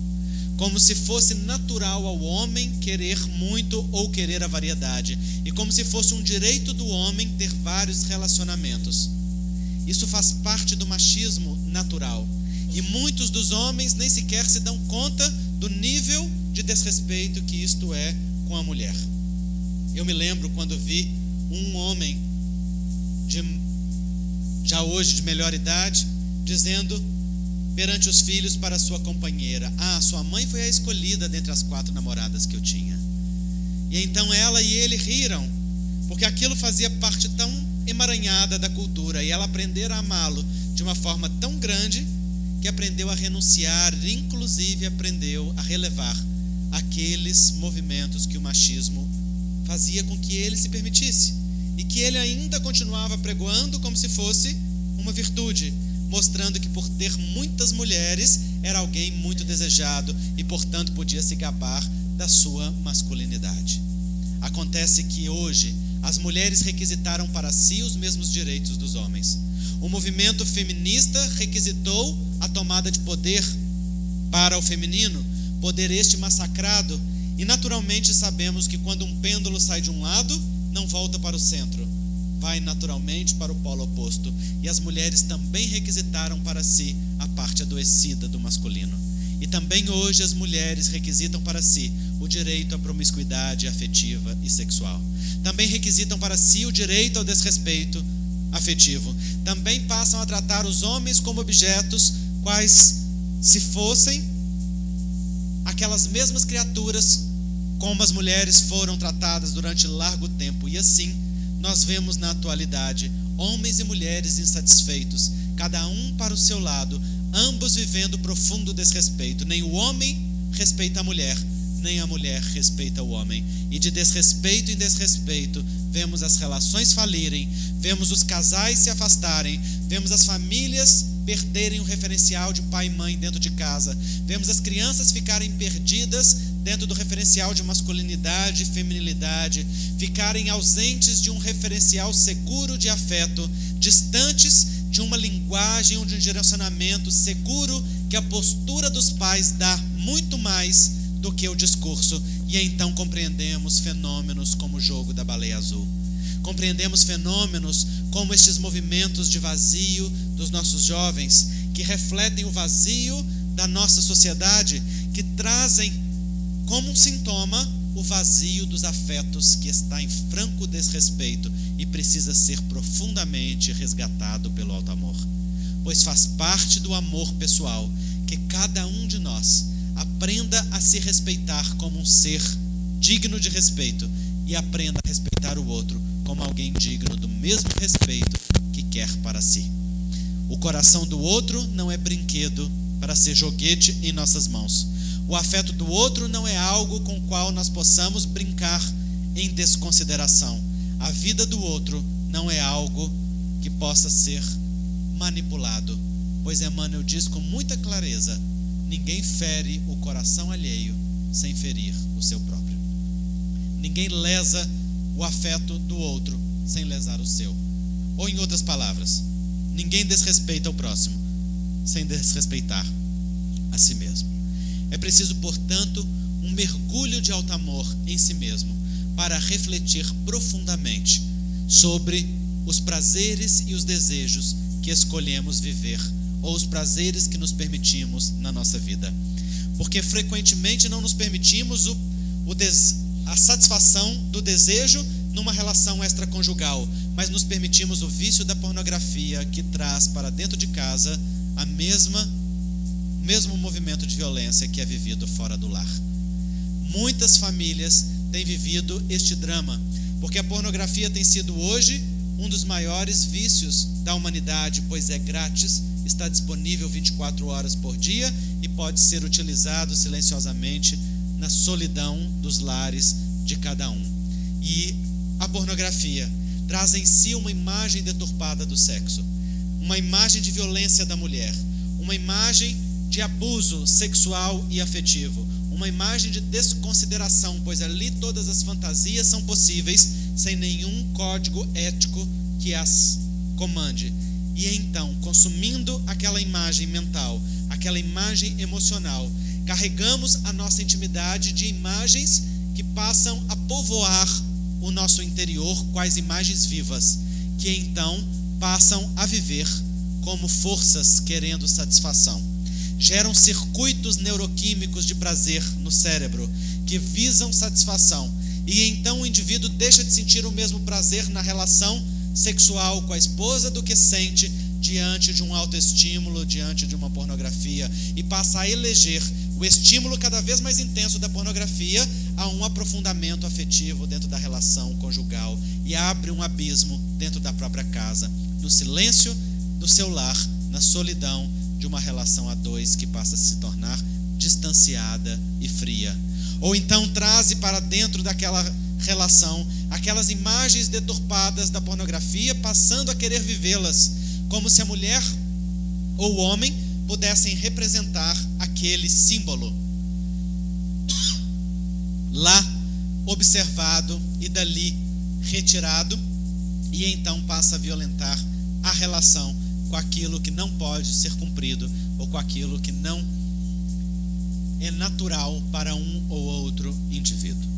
Como se fosse natural ao homem querer muito ou querer a variedade, e como se fosse um direito do homem ter vários relacionamentos. Isso faz parte do machismo natural, e muitos dos homens nem sequer se dão conta do nível de desrespeito que isto é com a mulher. Eu me lembro quando vi um homem já hoje de melhor idade dizendo perante os filhos para sua companheira: sua mãe foi a escolhida dentre as 4 namoradas que eu tinha. E então ela e ele riram, porque aquilo fazia parte tão emaranhada da cultura, e ela aprendera a amá-lo de uma forma tão grande que aprendeu a renunciar, inclusive aprendeu a relevar aqueles movimentos que o machismo fazia com que ele se permitisse, e que ele ainda continuava pregoando como se fosse uma virtude, mostrando que por ter muitas mulheres era alguém muito desejado e, portanto, podia se gabar da sua masculinidade. Acontece que hoje as mulheres requisitaram para si os mesmos direitos dos homens. O movimento feminista requisitou a tomada de poder para o feminino, poder este massacrado, e naturalmente sabemos que quando um pêndulo sai de um lado, não volta para o centro, vai naturalmente para o polo oposto, e as mulheres também requisitaram para si a parte adoecida do masculino. E também hoje as mulheres requisitam para si o direito à promiscuidade afetiva e sexual. Também requisitam para si o direito ao desrespeito afetivo. Também passam a tratar os homens como objetos, quais se fossem aquelas mesmas criaturas como as mulheres foram tratadas durante largo tempo. E assim nós vemos na atualidade homens e mulheres insatisfeitos, cada um para o seu lado, ambos vivendo profundo desrespeito. Nem o homem respeita a mulher, nem a mulher respeita o homem. E de desrespeito em desrespeito, vemos as relações falirem, vemos os casais se afastarem, vemos as famílias perderem o referencial de pai e mãe dentro de casa, vemos as crianças ficarem perdidas dentro do referencial de masculinidade e feminilidade, ficarem ausentes de um referencial seguro de afeto, distantes de uma linguagem ou de um direcionamento seguro que a postura dos pais dá muito mais do que o discurso. E então compreendemos fenômenos como o jogo da baleia azul. Compreendemos fenômenos como estes movimentos de vazio dos nossos jovens, que refletem o vazio da nossa sociedade, que trazem como um sintoma o vazio dos afetos que está em franco desrespeito e precisa ser profundamente resgatado pelo alto amor. Pois faz parte do amor pessoal que cada um de nós aprenda a se respeitar como um ser digno de respeito e aprenda a respeitar o outro como alguém digno do mesmo respeito que quer para si. O coração do outro não é brinquedo para ser joguete em nossas mãos. O afeto do outro não é algo com o qual nós possamos brincar em desconsideração. A vida do outro não é algo que possa ser manipulado, pois Emmanuel diz com muita clareza: ninguém fere o coração alheio sem ferir o seu próprio. Ninguém lesa o afeto do outro sem lesar o seu. Ou, em outras palavras, ninguém desrespeita o próximo sem desrespeitar a si mesmo. É preciso, portanto, um mergulho de alto amor em si mesmo para refletir profundamente sobre os prazeres e os desejos que escolhemos viver, ou os prazeres que nos permitimos na nossa vida. Porque frequentemente não nos permitimos a satisfação do desejo numa relação extraconjugal, mas nos permitimos o vício da pornografia, que traz para dentro de casa o mesmo movimento de violência que é vivido fora do lar. Muitas famílias têm vivido este drama, porque a pornografia tem sido hoje um dos maiores vícios da humanidade, pois é grátis, está disponível 24 horas por dia e pode ser utilizado silenciosamente na solidão dos lares de cada um. E a pornografia traz em si uma imagem deturpada do sexo, uma imagem de violência da mulher, uma imagem de abuso sexual e afetivo, uma imagem de desconsideração, pois ali todas as fantasias são possíveis sem nenhum código ético que as comande. E então, consumindo aquela imagem mental, aquela imagem emocional, carregamos a nossa intimidade de imagens que passam a povoar o nosso interior, quais imagens vivas, que então passam a viver como forças querendo satisfação. Geram circuitos neuroquímicos de prazer no cérebro que visam satisfação, e então o indivíduo deixa de sentir o mesmo prazer na relação sexual com a esposa do que sente diante de um autoestímulo, diante de uma pornografia, e passa a eleger o estímulo cada vez mais intenso da pornografia a um aprofundamento afetivo dentro da relação conjugal, e abre um abismo dentro da própria casa, no silêncio do seu lar, na solidão de uma relação a dois que passa a se tornar distanciada e fria. Ou então traze para dentro daquela relação aquelas imagens deturpadas da pornografia, passando a querer vivê-las, como se a mulher ou o homem pudessem representar aquele símbolo lá observado e dali retirado, e então passa a violentar a relação com aquilo que não pode ser cumprido, ou com aquilo que não é natural para um ou outro indivíduo.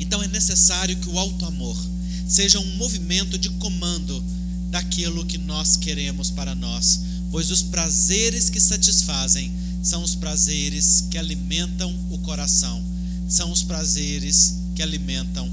Então é necessário que o auto-amor seja um movimento de comando daquilo que nós queremos para nós, pois os prazeres que satisfazem são os prazeres que alimentam o coração, são os prazeres que alimentam